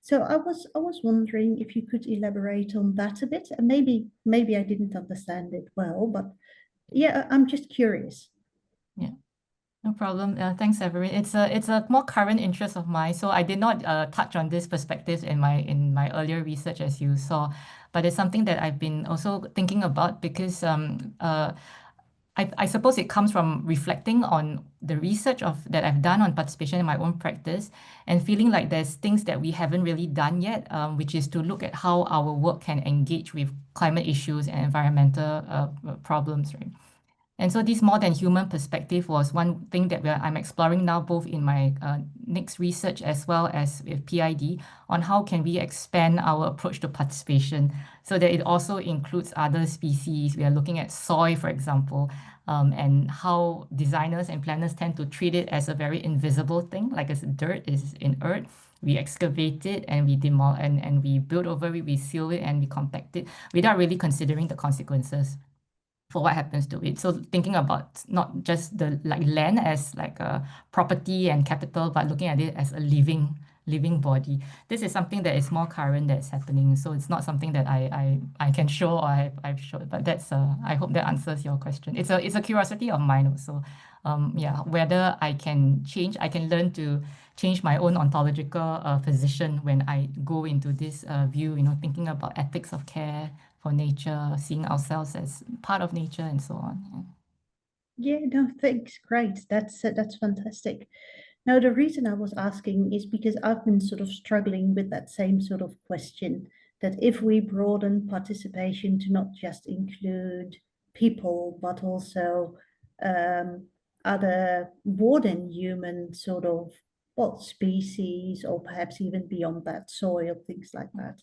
So I was wondering if you could elaborate on that a bit, and maybe I didn't understand it well, but yeah, I'm just curious. Yeah. No problem. Thanks, Severine. It's a more current interest of mine. So I did not touch on this perspective in my earlier research, as you saw, but it's something that I've been also thinking about, because I suppose it comes from reflecting on the research that I've done on participation in my own practice, and feeling like there's things that we haven't really done yet, which is to look at how our work can engage with climate issues and environmental problems, right? And so this more than human perspective was one thing that I'm exploring now, both in my next research as well as with PID, on how can we expand our approach to participation so that it also includes other species. We are looking at soil, for example, and how designers and planners tend to treat it as a very invisible thing, like as dirt is inert. We excavate it and we and we build over it, we seal it and we compact it without really considering the consequences for what happens to it. So thinking about not just the land as like a property and capital, but looking at it as a living body. This is something that is more current that's happening. So it's not something that I can show or I've showed, but that's I hope that answers your question. It's a curiosity of mine also. Yeah, whether I can learn to change my own ontological position when I go into this view, thinking about ethics of care for nature, seeing ourselves as part of nature and so on. Yeah, no, thanks. Great. That's fantastic. Now, the reason I was asking is because I've been sort of struggling with that same sort of question, that if we broaden participation to not just include people, but also other more than human sort of, well, species, or perhaps even beyond that, soil, things like that.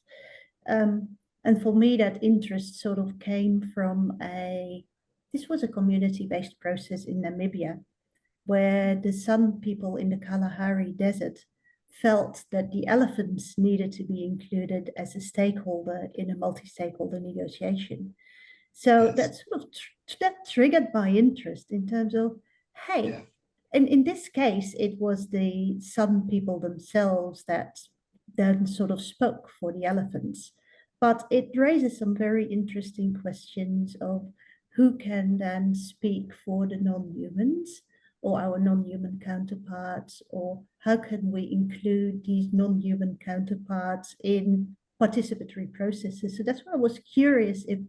And for me, that interest sort of came from this was a community-based process in Namibia, where the San people in the Kalahari Desert felt that the elephants needed to be included as a stakeholder in a multi-stakeholder negotiation. So Yes. that sort of that triggered my interest in terms of, hey, Yeah. and in this case, it was the San people themselves that then sort of spoke for the elephants. But it raises some very interesting questions of who can then speak for the non-humans or our non-human counterparts, or how can we include these non-human counterparts in participatory processes. So that's why I was curious if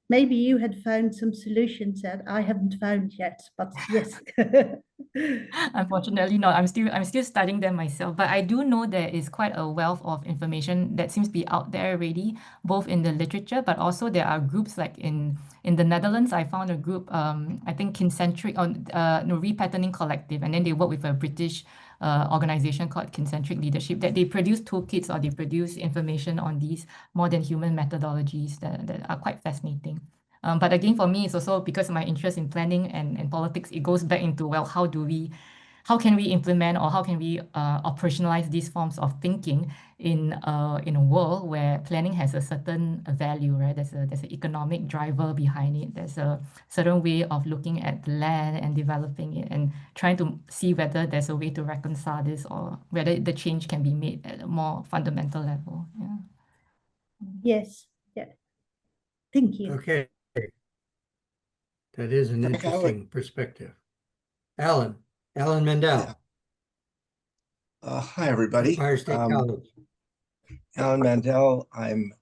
maybe you had found some solutions that I haven't found yet, but yes. Unfortunately not. I'm still studying them myself, but I do know there is quite a wealth of information that seems to be out there already, both in the literature, but also there are groups like in the Netherlands. I found a group, I think Concentric on no, Repatterning Collective, and then they work with a British organization called Concentric Leadership, that they produce toolkits or they produce information on these more than human methodologies that are quite fascinating. But again, for me, it's also because of my interest in planning and politics, it goes back into, well, how can we implement or how can we operationalize these forms of thinking in a world where planning has a certain value, right? There's an economic driver behind it. There's a certain way of looking at the land and developing it and trying to see whether there's a way to reconcile this or whether the change can be made at a more fundamental level. Yeah. Yes, yeah. Thank you. Okay. That is an I think I would- interesting perspective. Alan Mandell, Hi, everybody. Empire State College. Alan Mandell. I'm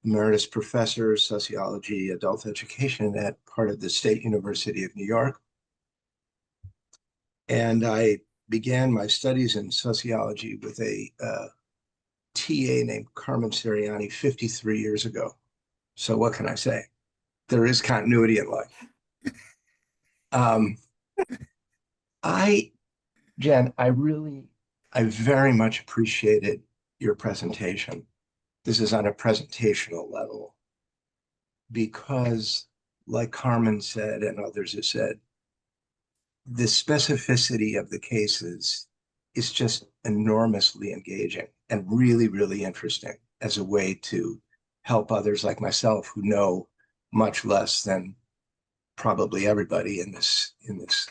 Emeritus Professor of Sociology, Adult Education at part of the State University of New York. And I began my studies in sociology with a TA named Carmen Sirianni 53 years ago. So what can I say? There is continuity in life. Jen, I very much appreciated your presentation. This is on a presentational level because, like Carmen said and others have said, the specificity of the cases is just enormously engaging and really, really interesting as a way to help others like myself who know much less than probably everybody in this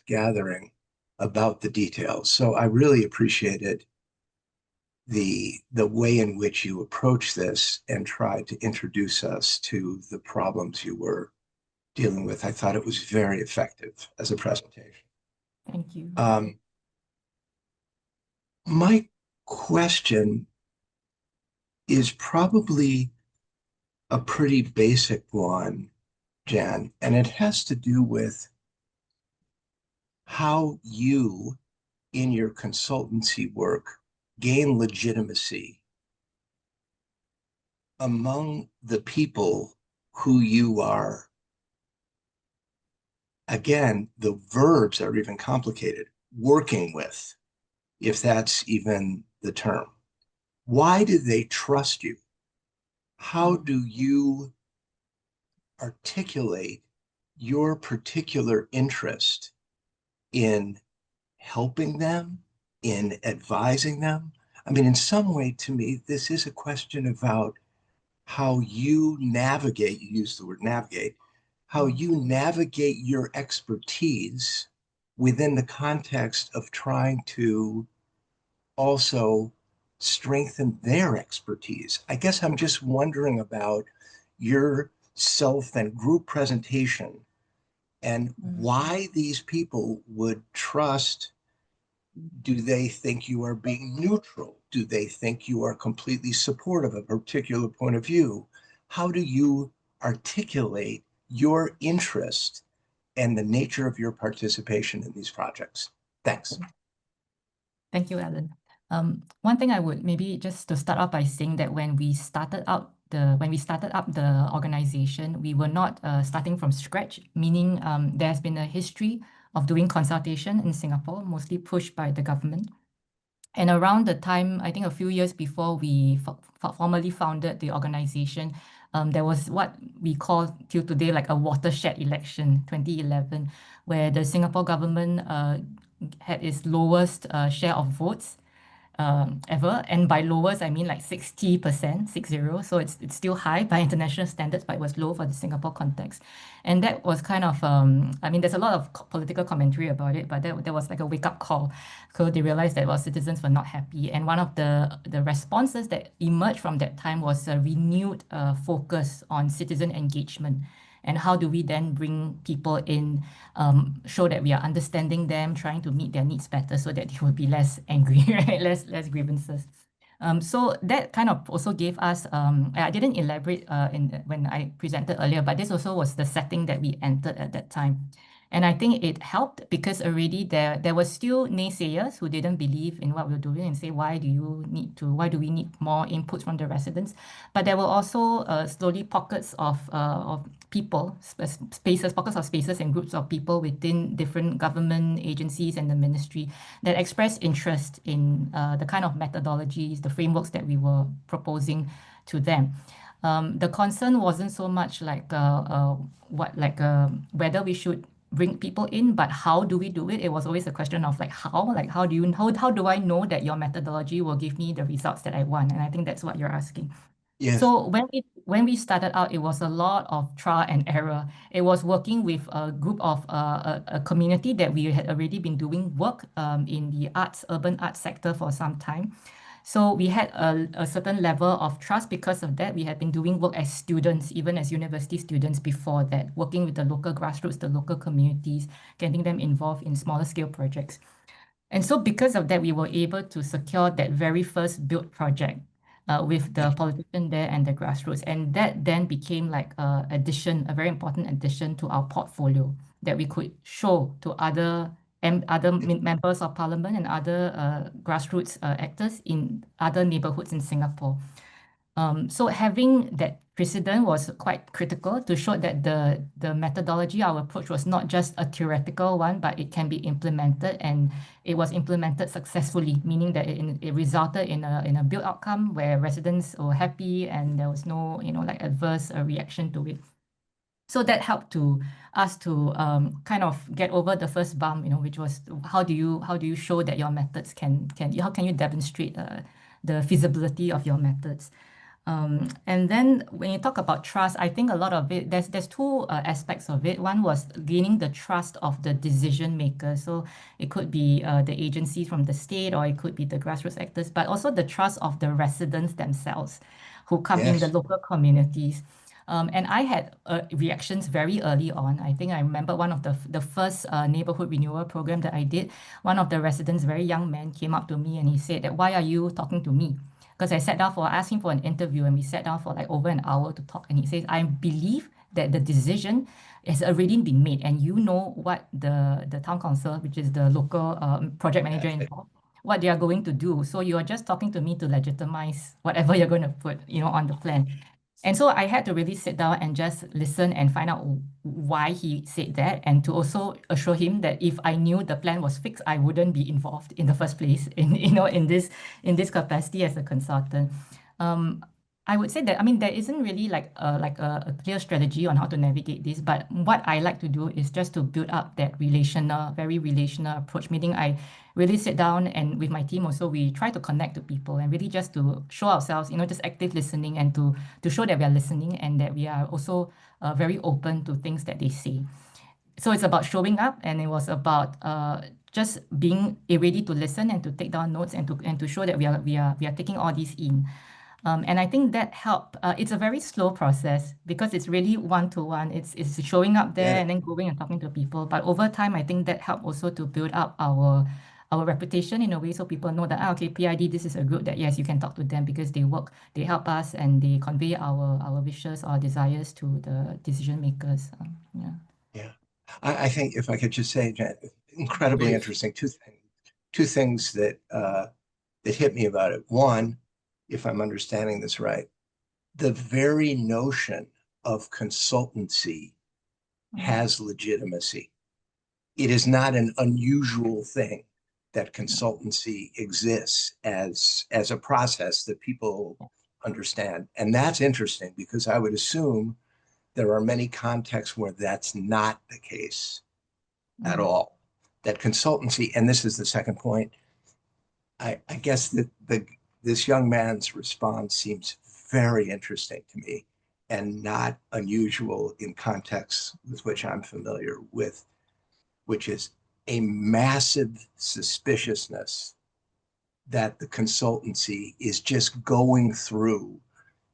gathering about the details. So I really appreciated the way in which you approach this and tried to introduce us to the problems you were dealing with. I thought it was very effective as a presentation. Thank you. My question is probably a pretty basic one, Jan, and it has to do with how you, in your consultancy work, gain legitimacy among the people who you are. Again, the verbs are even complicated. Working with, if that's even the term. Why do they trust you? How do you articulate your particular interest in helping them, in advising them? I mean, in some way, to me, this is a question about how you navigate, you use the word navigate, how you navigate your expertise within the context of trying to also strengthen their expertise. I guess I'm just wondering about your self and group presentation and why these people would trust. Do they think you are being neutral? Do they think you are completely supportive of a particular point of view? How do you articulate your interest and the nature of your participation in these projects? Thanks. Thank you, Alan. One thing I would maybe just to start off by saying that when we started up the organization, we were not starting from scratch, meaning there's been a history of doing consultation in Singapore, mostly pushed by the government. And around the time, I think a few years before we formally founded the organization, there was what we call till today like a watershed election, 2011, where the Singapore government had its lowest share of votes ever. And by lowest, I mean like 60%, 60. So it's still high by international standards, but it was low for the Singapore context. And that was kind of, I mean, there's a lot of political commentary about it, but there was like a wake-up call. So they realized that, well, citizens were not happy. And one of the responses that emerged from that time was a renewed focus on citizen engagement. And how do we then bring people in, show that we are understanding them, trying to meet their needs better so that they will be less angry, right? Less grievances. So that kind of also gave us, I didn't elaborate when I presented earlier, but this also was the setting that we entered at that time. And I think it helped because already there were still naysayers who didn't believe in what we were doing and say, why do we need more inputs from the residents? But there were also slowly pockets of people, pockets of spaces and groups of people within different government agencies and the ministry that expressed interest in the kind of methodologies, the frameworks that we were proposing to them. The concern wasn't so much like whether we should bring people in, but how do we do it? It was always a question of how do I know that your methodology will give me the results that I want? And I think that's what you're asking. Yes. So when we started out, it was a lot of trial and error. It was working with a group of a community that we had already been doing work in the urban arts sector for some time. So we had a certain level of trust because of that. We had been doing work as students, even as university students before that, working with the local grassroots, the local communities, getting them involved in smaller scale projects. And so because of that, we were able to secure that very first build project with the politician there and the grassroots. And that then became like a very important addition to our portfolio that we could show to other members of parliament and other grassroots actors in other neighborhoods in Singapore. So having that precedent was quite critical to show that the methodology, our approach was not just a theoretical one, but it can be implemented, and it was implemented successfully, meaning that it resulted in a built outcome where residents were happy and there was no adverse reaction to it. So that helped us to kind of get over the first bump, which was how do you show that your methods how can you demonstrate the feasibility of your methods? And then when you talk about trust, I think a lot of it, there's two aspects of it. One was gaining the trust of the decision makers. So it could be the agencies from the state, or it could be the grassroots actors, but also the trust of the residents themselves who come in the local communities. And I had reactions very early on. I think I remember one of the first neighborhood renewal program that I did. One of the residents, very young man, came up to me and he said that, why are you talking to me? Because I asked him for an interview, and we sat down for like over an hour to talk. And he says, I believe that the decision has already been made, and you know what the town council, which is the local project manager involved, what they are going to do. So you are just talking to me to legitimize whatever you're going to put, on the plan. And so I had to really sit down and just listen and find out why he said that, and to also assure him that if I knew the plan was fixed, I wouldn't be involved in the first place in this capacity as a consultant. I would say that, there isn't really like a clear strategy on how to navigate this, but what I like to do is just to build up that very relational approach, meaning I really sit down, and with my team also, we try to connect to people and really just to show ourselves, just active listening, and to show that we are listening and that we are also very open to things that they say. So it's about showing up, and it was about just being ready to listen and to take down notes and to show that we are taking all these in. And I think that helped. It's a very slow process because it's really one-to-one. It's showing up there and then going and talking to people. But over time, I think that helped also to build up our reputation in a way, so people know that, okay, PID, this is a group that, yes, you can talk to them because they help us and they convey our wishes, our desires to the decision makers. Yeah. I think if I could just say, Jan, incredibly interesting. Two things that hit me about it. One, if I'm understanding this right, the very notion of consultancy has legitimacy. It is not an unusual thing that consultancy exists as a process that people understand. And that's interesting because I would assume there are many contexts where that's not the case at all. That consultancy, and this is the second point, I guess that this young man's response seems very interesting to me and not unusual in contexts with which I'm familiar with, which is a massive suspiciousness that the consultancy is just going through,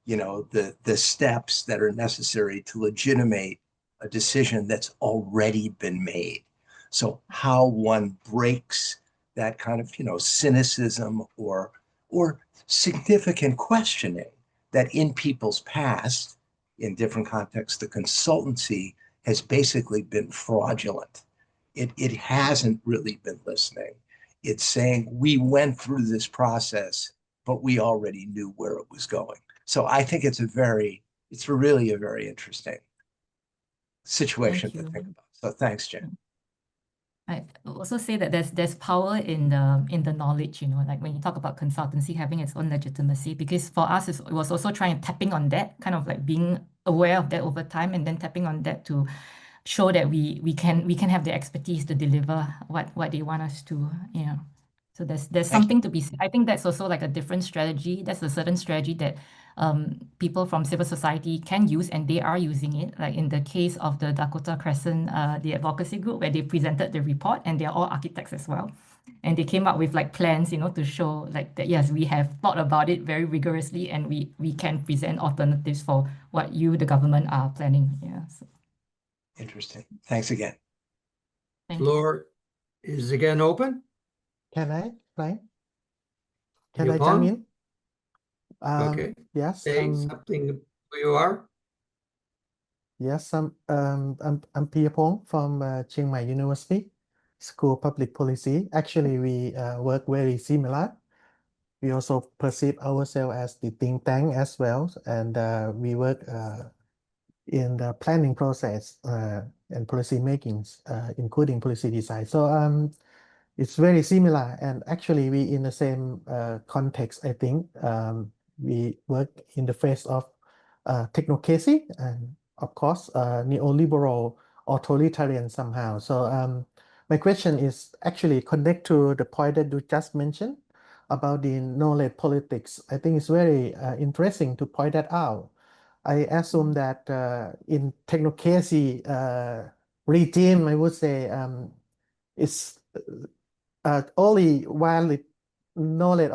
the steps that are necessary to legitimate a decision that's already been made. So how one breaks that kind of, cynicism or or significant questioning that in people's past, in different contexts, the consultancy has basically been fraudulent. It hasn't really been listening. It's saying we went through this process, but we already knew where it was going. So I think it's really a very interesting situation to Thank you. think about. So thanks, Jen. I also say that there's power in the knowledge, you know, like when you talk about consultancy having its own legitimacy, because for us it was also tapping on that, kind of like being aware of that over time, and then tapping on that to show that we can have the expertise to deliver what they want us to, you know. So there's something to be said. I think that's also like a different strategy. That's a certain strategy that people from civil society can use, and they are using it. Like in the case of the Dakota Crescent, the advocacy group, where they presented the report, and they're all architects as well. And they came up with like plans, you know, to show like that, yes, we have thought about it very rigorously, and we can present alternatives for what you, the government, are planning. Yeah. So. Interesting. Thanks again. Thank you. Floor is again open. Can I, right? Can I jump Piyapong? in? Okay. Yes. Say something who you are. Yes. I'm Piyapong from Chiang Mai University School of Public Policy. Actually, we work very similar. We also perceive ourselves as the think tank as well, and we work in the planning process and policy makings, including policy design. So it's very similar, and actually we in the same context. I think we work in the face of technocracy and of course neoliberal authoritarian somehow. So my question is actually connect to the point that you just mentioned about the knowledge politics. I think it's very interesting to point that out. I assume that in technocracy regime, I would say it's only valid knowledge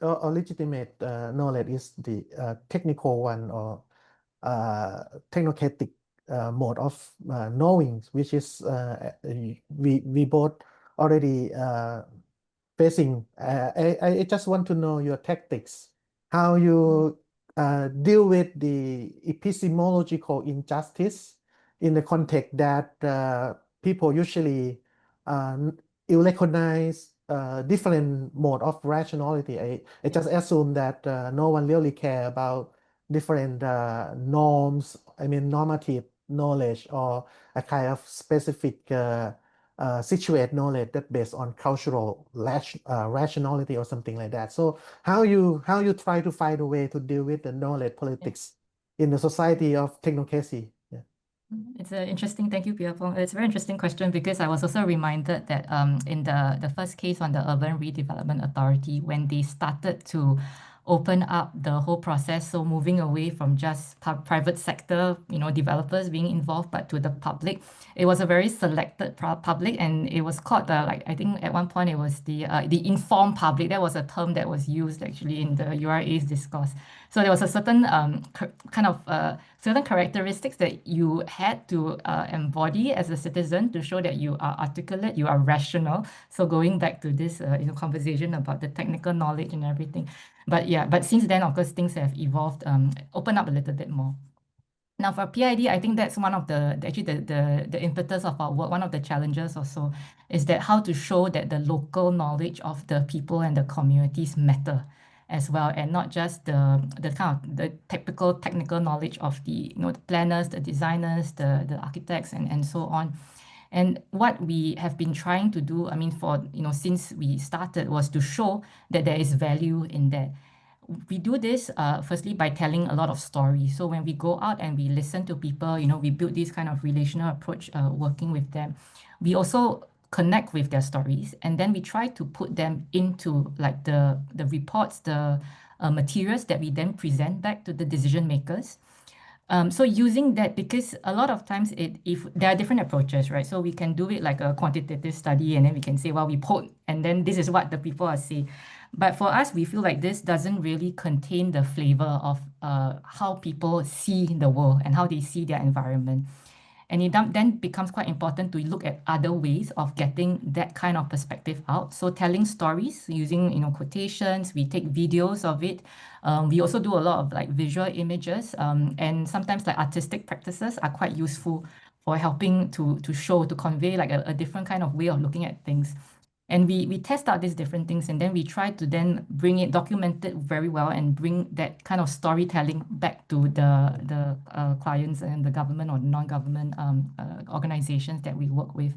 or legitimate knowledge is the technical one or technocratic mode of knowing, which is we both already facing. I just want to know your tactics, how you deal with the epistemological injustice in the context that people usually you recognize different mode of rationality. I just assume that no one really care about different norms, I mean normative knowledge or a kind of specific situate knowledge that based on cultural rationality or something like that. So how you try to find a way to deal with the knowledge politics in the society of technocracy? Yeah. It's an interesting, thank you, Piyapong. It's a very interesting question, because I was also reminded that in the first case on the Urban Redevelopment Authority, when they started to open up the whole process, so moving away from just private sector, you know, developers being involved, but to the public, it was a very selected public, and it was called like I think at one point it was the informed public. That was a term that was used actually in the URA's discourse. So there was a certain certain characteristics that you had to embody as a citizen to show that you are articulate, you are rational. So going back to this conversation about the technical knowledge and everything. But since then, of course, things have evolved, opened up a little bit more. Now for PID, I think that's one of the impetus of our work. One of the challenges also is that how to show that the local knowledge of the people and the communities matter as well, and not just the kind of the typical technical knowledge of the the planners, the designers, the architects, and so on. And what we have been trying to do, I mean, for since we started, was to show that there is value in that. We do this firstly by telling a lot of stories. So when we go out and we listen to people, we build this kind of relational approach, working with them. We also connect with their stories, and then we try to put them into like the reports, the materials that we then present back to the decision makers. So using that, because a lot of times if there are different approaches, right? So we can do it like a quantitative study, and then we can say, well, we polled, and then this is what the people are saying. But for us, we feel like this doesn't really contain the flavor of how people see the world and how they see their environment. And it then becomes quite important to look at other ways of getting that kind of perspective out. So telling stories using, quotations, we take videos of it. We also do a lot of like visual images, and sometimes like artistic practices are quite useful for helping to convey like a different kind of way of looking at things. And we test out these different things, and then we try to then bring it, document it very well, and bring that kind of storytelling back to the clients and the government or non-government organizations that we work with.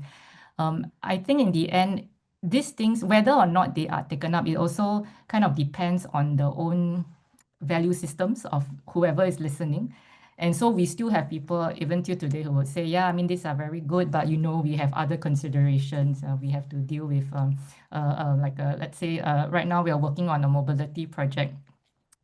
I think in the end, these things, whether or not they are taken up, it also kind of depends on the own value systems of whoever is listening. And so we still have people, even till today, who would say, yeah, I mean, these are very good, but we have other considerations. We have to deal with, let's say, right now we are working on a mobility project.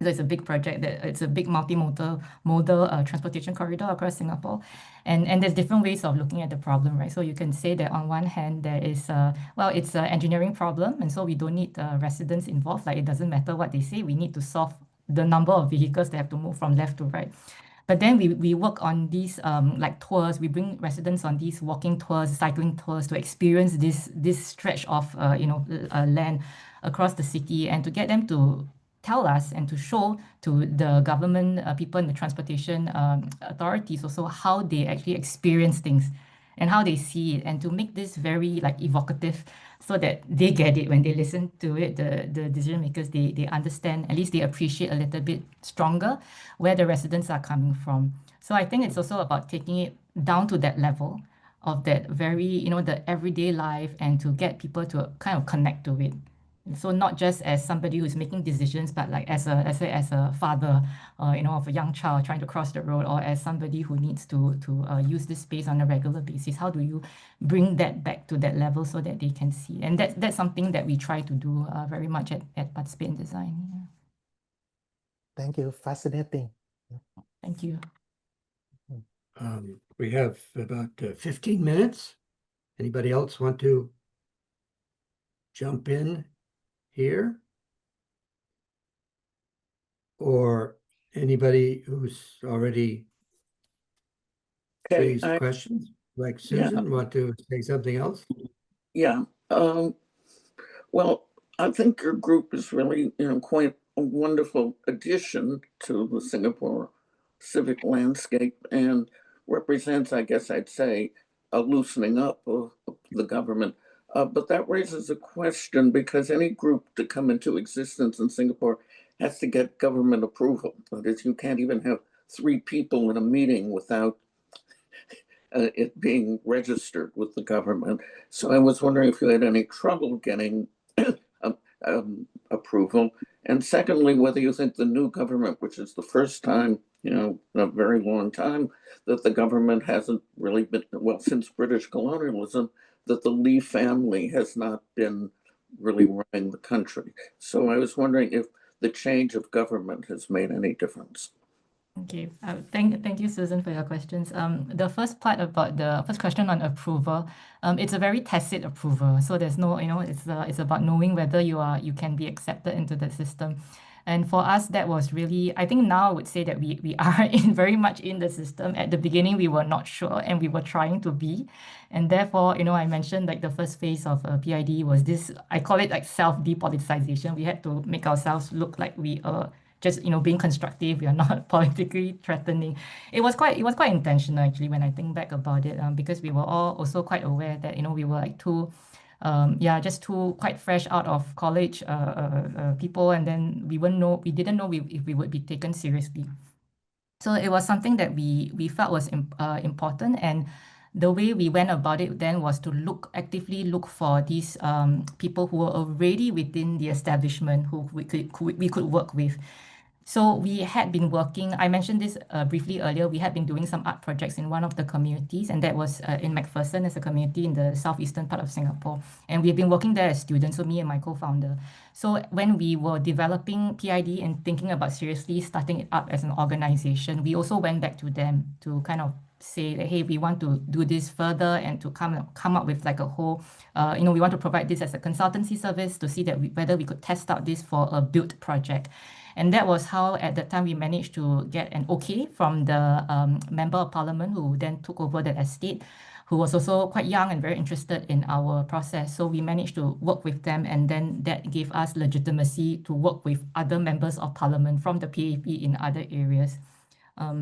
So it's a big project, it's a big multimodal transportation corridor across Singapore. And there's different ways of looking at the problem, right? So you can say that on one hand, there is, it's an engineering problem. And so we don't need residents involved. Like, it doesn't matter what they say. We need to solve the number of vehicles that have to move from left to right. But then we work on these like tours. We bring residents on these walking tours, cycling tours to experience this stretch of land across the city, and to get them to tell us and to show to the government people in the transportation authorities also how they actually experience things and how they see it, and to make this very like evocative, so that they get it when they listen to it. The decision makers, they understand, at least they appreciate a little bit stronger where the residents are coming from. So I think it's also about taking it down to that level of that very, the everyday life, and to get people to kind of connect to it. So not just as somebody who's making decisions, but like as a father, of a young child trying to cross the road, or as somebody who needs to use this space on a regular basis. How do you bring that back to that level so that they can see? And that's something that we try to do very much at Participate in Design. Yeah. Thank you. Fascinating. Thank you. We have about 15 minutes. Anybody else want to jump in here? Or anybody who's already raised questions, like Susan, want to say something else? Yeah. Well, I think your group is really, quite a wonderful addition to the Singapore civic landscape, and represents, I guess I'd say, a loosening up of the government. But that raises a question, because any group to come into existence in Singapore has to get government approval. That is, you can't even have 3 people in a meeting without it being registered with the government. So I was wondering if you had any trouble getting approval. And secondly, whether you think the new government, which is the first time, in a very long time, that the government hasn't really been, well, since British colonialism, that the Lee family has not been really running the country. So I was wondering if the change of government has made any difference. Okay, thank you, Susan, for your questions. The first part about the first question on approval, it's a very tacit approval. So there's no, it's about knowing whether you can be accepted into the system. And for us, that was really, I think now I would say that we are very much in the system. At the beginning, we were not sure, and we were trying to be. And therefore, I mentioned like the first phase of PID was this, I call it like self-depoliticization. We had to make ourselves look like we are just, being constructive. We are not politically threatening. It was quite intentional, actually, when I think back about it, because we were all also quite aware that, we were like just two quite fresh out of college people, and then we didn't know if we would be taken seriously. So it was something that we felt was important, and the way we went about it then was to actively look for these people who were already within the establishment, who we could work with. So we had been working, I mentioned this briefly earlier, we had been doing some art projects in one of the communities, and that was in MacPherson, as a community in the southeastern part of Singapore. And we've been working there as students, so me and my co-founder. So when we were developing PID and thinking about seriously starting it up as an organization, we also went back to them to kind of say that, hey, we want to do this further, and to come up with like a whole, we want to provide this as a consultancy service to see that whether we could test out this for a built project. And that was how at that time we managed to get an okay from the member of parliament who then took over that estate, who was also quite young and very interested in our process. So we managed to work with them, and then that gave us legitimacy to work with other members of parliament from the PAP in other areas.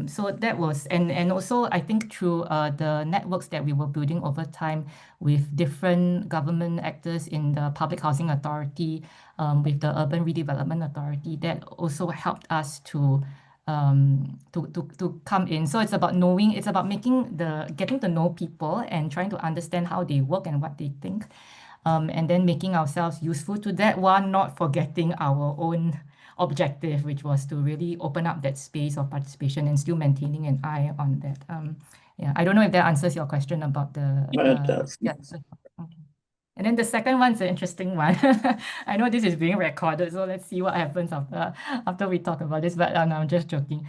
So that was, and also I think through the networks that we were building over time with different government actors in the Public Housing Authority, with the Urban Redevelopment Authority, that also helped us to come in. So it's about knowing, it's about getting to know people and trying to understand how they work and what they think, and then making ourselves useful to that one, not forgetting our own objective, which was to really open up that space of participation and still maintaining an eye on that. Yeah, I don't know if that answers your question about the. It does. Yeah. So, okay. And then the second one's an interesting one. I know this is being recorded, so let's see what happens after we talk about this. But no, I'm just joking.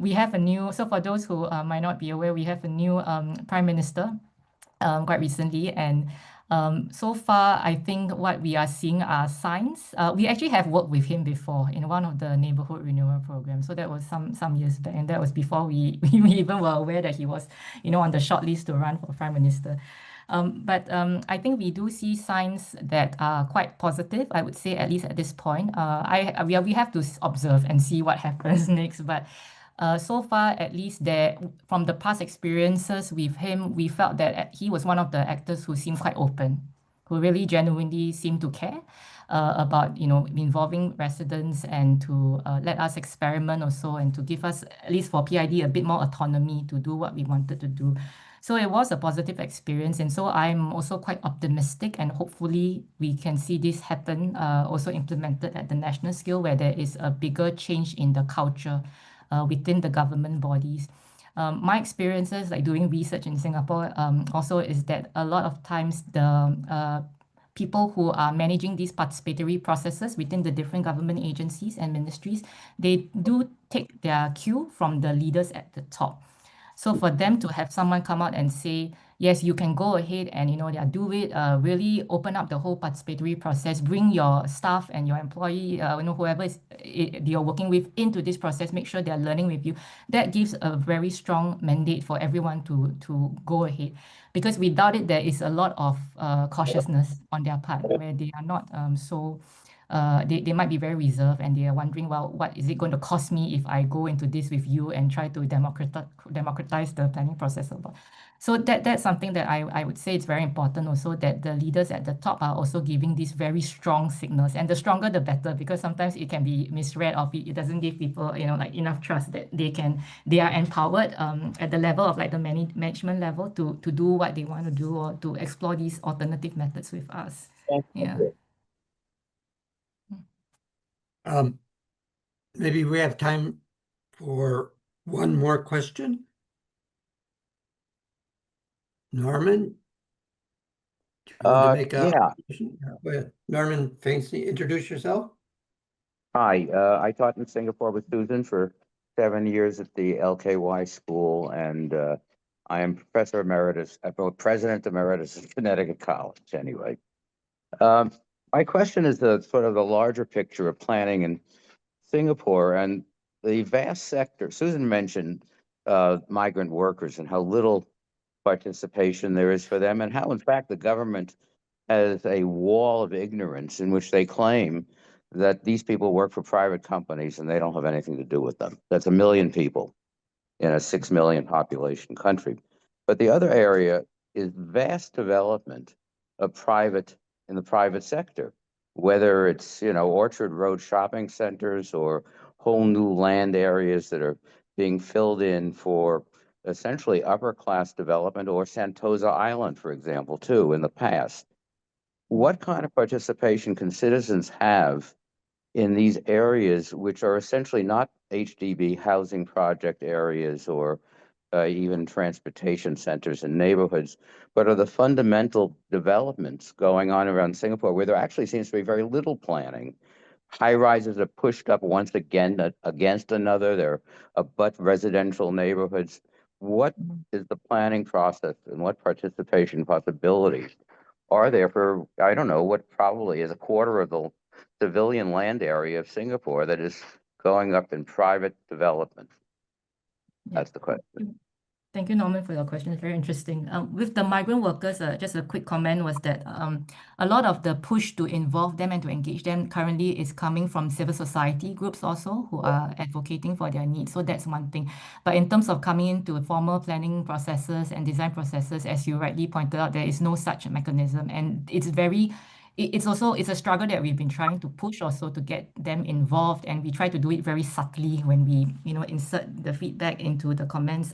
We have a new. So for those who might not be aware, we have a new Prime Minister quite recently, and so far, I think what we are seeing are signs. We actually have worked with him before in one of the neighborhood renewal programs. So that was some years back, and that was before we even were aware that he was, on the short list to run for Prime Minister. But I think we do see signs that are quite positive, I would say, at least at this point. We have to observe and see what happens next. But so far, at least from the past experiences with him, we felt that he was one of the actors who seemed quite open, who really genuinely seemed to care about, involving residents and to let us experiment also, and to give us, at least for PID, a bit more autonomy to do what we wanted to do. So it was a positive experience. And so I'm also quite optimistic, and hopefully we can see this happen, also implemented at the national scale, where there is a bigger change in the culture within the government bodies. My experiences, like doing research in Singapore, also is that a lot of times the people who are managing these participatory processes within the different government agencies and ministries, they do take their cue from the leaders at the top. So for them to have someone come out and say, yes, you can go ahead and, do it, really open up the whole participatory process, bring your staff and your employee, whoever you're working with into this process, make sure they're learning with you. That gives a very strong mandate for everyone to go ahead. Because without it, there is a lot of cautiousness on their part, where they are not they might be very reserved, and they are wondering, well, what is it going to cost me if I go into this with you and try to democratize the planning process a lot. So that's something that I would say it's very important also, that the leaders at the top are also giving these very strong signals, and the stronger the better, because sometimes it can be misread, or it doesn't give people enough trust that they are empowered at the level of the management level to do what they want to do, or to explore these alternative methods with us. Yeah. Maybe we have time for one more question. Norman? Do you want to make a Norman Fainstein, introduce yourself. Hi, I taught in Singapore with Susan for 7 years at the LKY school, and I am Professor Emeritus, President Emeritus at Connecticut College, anyway. My question is the sort of the larger picture of planning in Singapore and the vast sector. Susan mentioned migrant workers and how little participation there is for them, and how, in fact, the government has a wall of ignorance in which they claim that these people work for private companies and they don't have anything to do with them. That's 1 million people in a 6 million population country. But the other area is vast development of in the private sector, whether it's, Orchard Road shopping centers or whole new land areas that are being filled in for essentially upper class development, or Sentosa Island, for example, too, in the past. What kind of participation can citizens have in these areas, which are essentially not HDB housing project areas or even transportation centers and neighborhoods, but are the fundamental developments going on around Singapore, where there actually seems to be very little planning? High rises are pushed up once again against another. There are but residential neighborhoods. What is the planning process, and what participation possibilities are there for, I don't know, what probably is 1/4 of the civilian land area of Singapore that is going up in private development? Yeah. That's the question. Thank you, Norman, for your question. It's very interesting. With the migrant workers, just a quick comment was that a lot of the push to involve them and to engage them currently is coming from civil society groups also who are advocating for their needs. So that's one thing. But in terms of coming into formal planning processes and design processes, as you rightly pointed out, there is no such mechanism. And it's it's a struggle that we've been trying to push also to get them involved. And we try to do it very subtly when we, insert the feedback into the comments.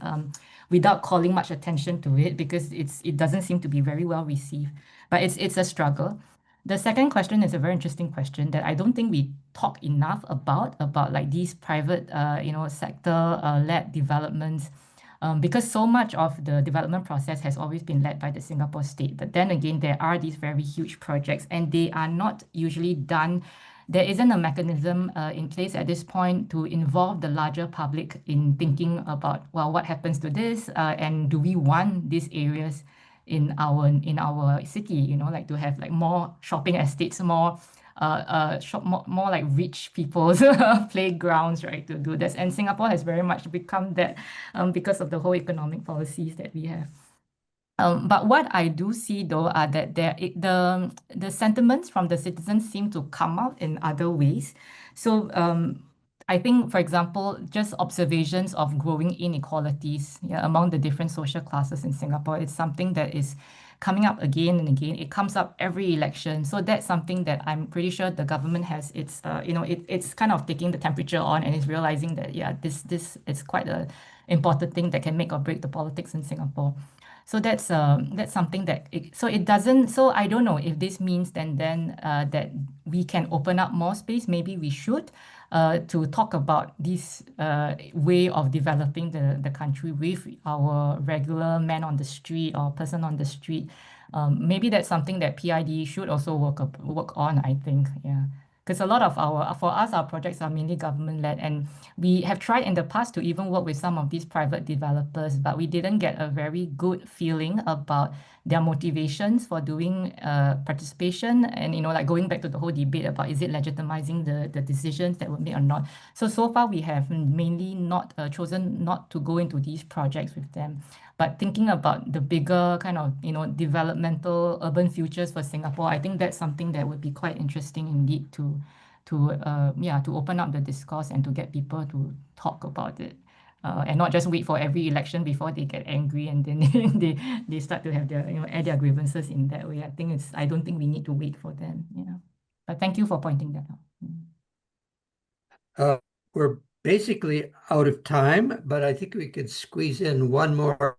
Without calling much attention to it because it doesn't seem to be very well received. But it's a struggle. The second question is a very interesting question that I don't think we talk enough about like these private sector led developments. Because so much of the development process has always been led by the Singapore state. But then again, there are these very huge projects and they are not usually done. There isn't a mechanism in place at this point to involve the larger public in thinking about, well, what happens to this and do we want these areas in our city, like to have like more shopping estates, more like rich people's playgrounds, right, to do this. And Singapore has very much become that because of the whole economic policies that we have. But what I do see though are that the sentiments from the citizens seem to come out in other ways. So I think, for example, just observations of growing inequalities among the different social classes in Singapore, it's something that is coming up again and again. It comes up every election. So that's something that I'm pretty sure the government has it's kind of taking the temperature on and is realizing that, this is quite an important thing that can make or break the politics in Singapore. So that's something that so I don't know if this means then that we can open up more space. Maybe we should to talk about this way of developing the country with our regular man on the street or person on the street. Maybe that's something that PID should also work on, I think. Yeah. Because a lot of for us, our projects are mainly government-led, and we have tried in the past to even work with some of these private developers, but we didn't get a very good feeling about their motivations for doing participation, and like going back to the whole debate about is it legitimizing the decisions that were made or not. So far we have mainly not chosen not to go into these projects with them. But thinking about the bigger kind of, developmental urban futures for Singapore, I think that's something that would be quite interesting indeed to open up the discourse and to get people to talk about it. And not just wait for every election before they get angry and then they start to have their, add their grievances in that way. I don't think we need to wait for them. Yeah. But thank you for pointing that out. We're basically out of time, but I think we could squeeze in one more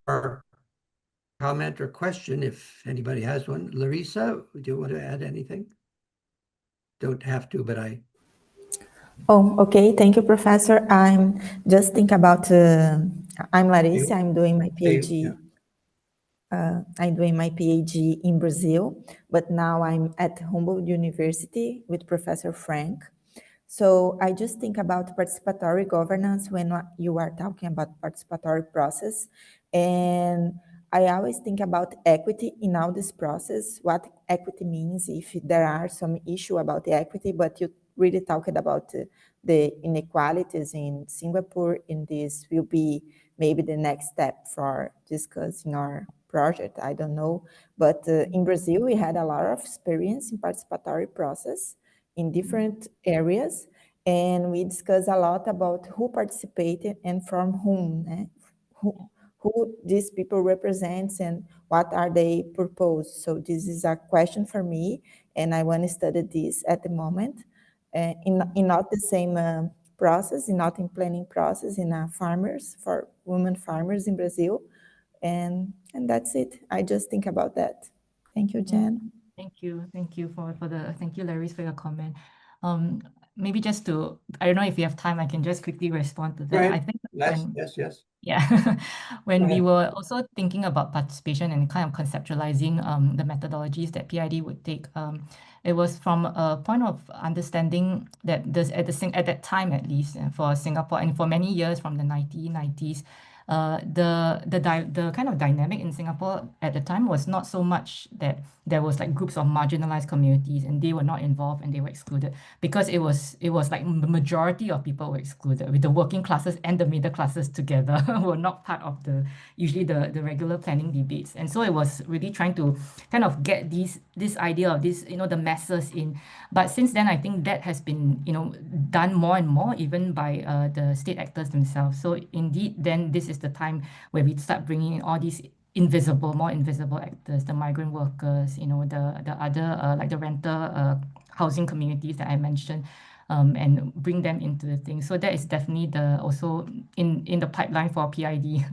comment or question if anybody has one. Larissa, do you want to add anything? Don't have to, but I... Oh, okay. Thank you, Professor. I'm just thinking about, I'm Larice, I'm doing my PhD. I'm doing my PhD in Brazil, but now I'm at Humboldt University with Professor Frank. So I just think about participatory governance when you are talking about participatory process. And I always think about equity in all this process, what equity means, if there are some issue about the equity, but you really talked about the inequalities in Singapore, and this will be maybe the next step for discussing our project, I don't know. But in Brazil, we had a lot of experience in participatory process in different areas, and we discussed a lot about who participated and from whom, who these people represents and what are they proposed. So this is a question for me, and I want to study this at the moment, in not the same process, not in planning process, in farmers, for women farmers in Brazil, and that's it. I just think about that. Thank you, Jan. Thank you thank you, Larice, for your comment. Maybe just to, I don't know if you have time, I can just quickly respond to that. Right. I think Yes. Yeah, when we were also thinking about participation and kind of conceptualizing the methodologies that PID would take, it was from a point of understanding that at that time, at least for Singapore, and for many years from the 1990s, the kind of dynamic in Singapore at the time was not so much that there was like groups of marginalized communities and they were not involved and they were excluded, because it was like the majority of people were excluded, with the working classes and the middle classes together were not part of usually the regular planning debates. And so it was really trying to kind of get this idea of this, the masses in. But since then, I think that has been, done more and more, even by the state actors themselves. So indeed, then this is the time where we start bringing in all these more invisible actors, the migrant workers, the other, like the renter housing communities that I mentioned, and bring them into the thing. So that is definitely also in the pipeline for PID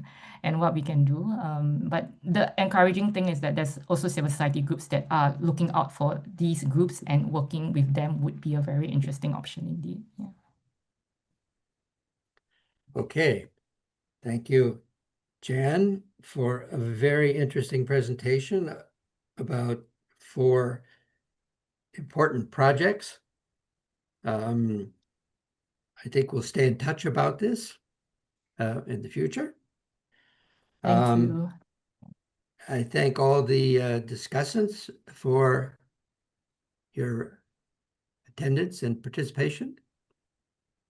and what we can do. But the encouraging thing is that there's also civil society groups that are looking out for these groups, and working with them would be a very interesting option indeed. Yeah. Okay, thank you, Jan, for a very interesting presentation about 4 important projects. I think we'll stay in touch about this in the future. Thank you. I thank all the discussants for your attendance and participation.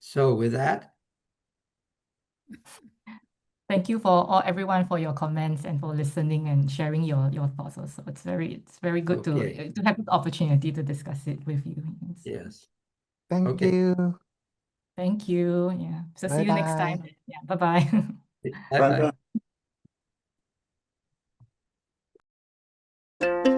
So with that, thank you for everyone for your comments and for listening and sharing your thoughts also. It's very good Okay. to have this opportunity to discuss it with you. Yes. Thank Okay. you. Thank you. Yeah. So see you next Bye-bye. time. Yeah. Bye-bye. Bye-bye. Bye-bye.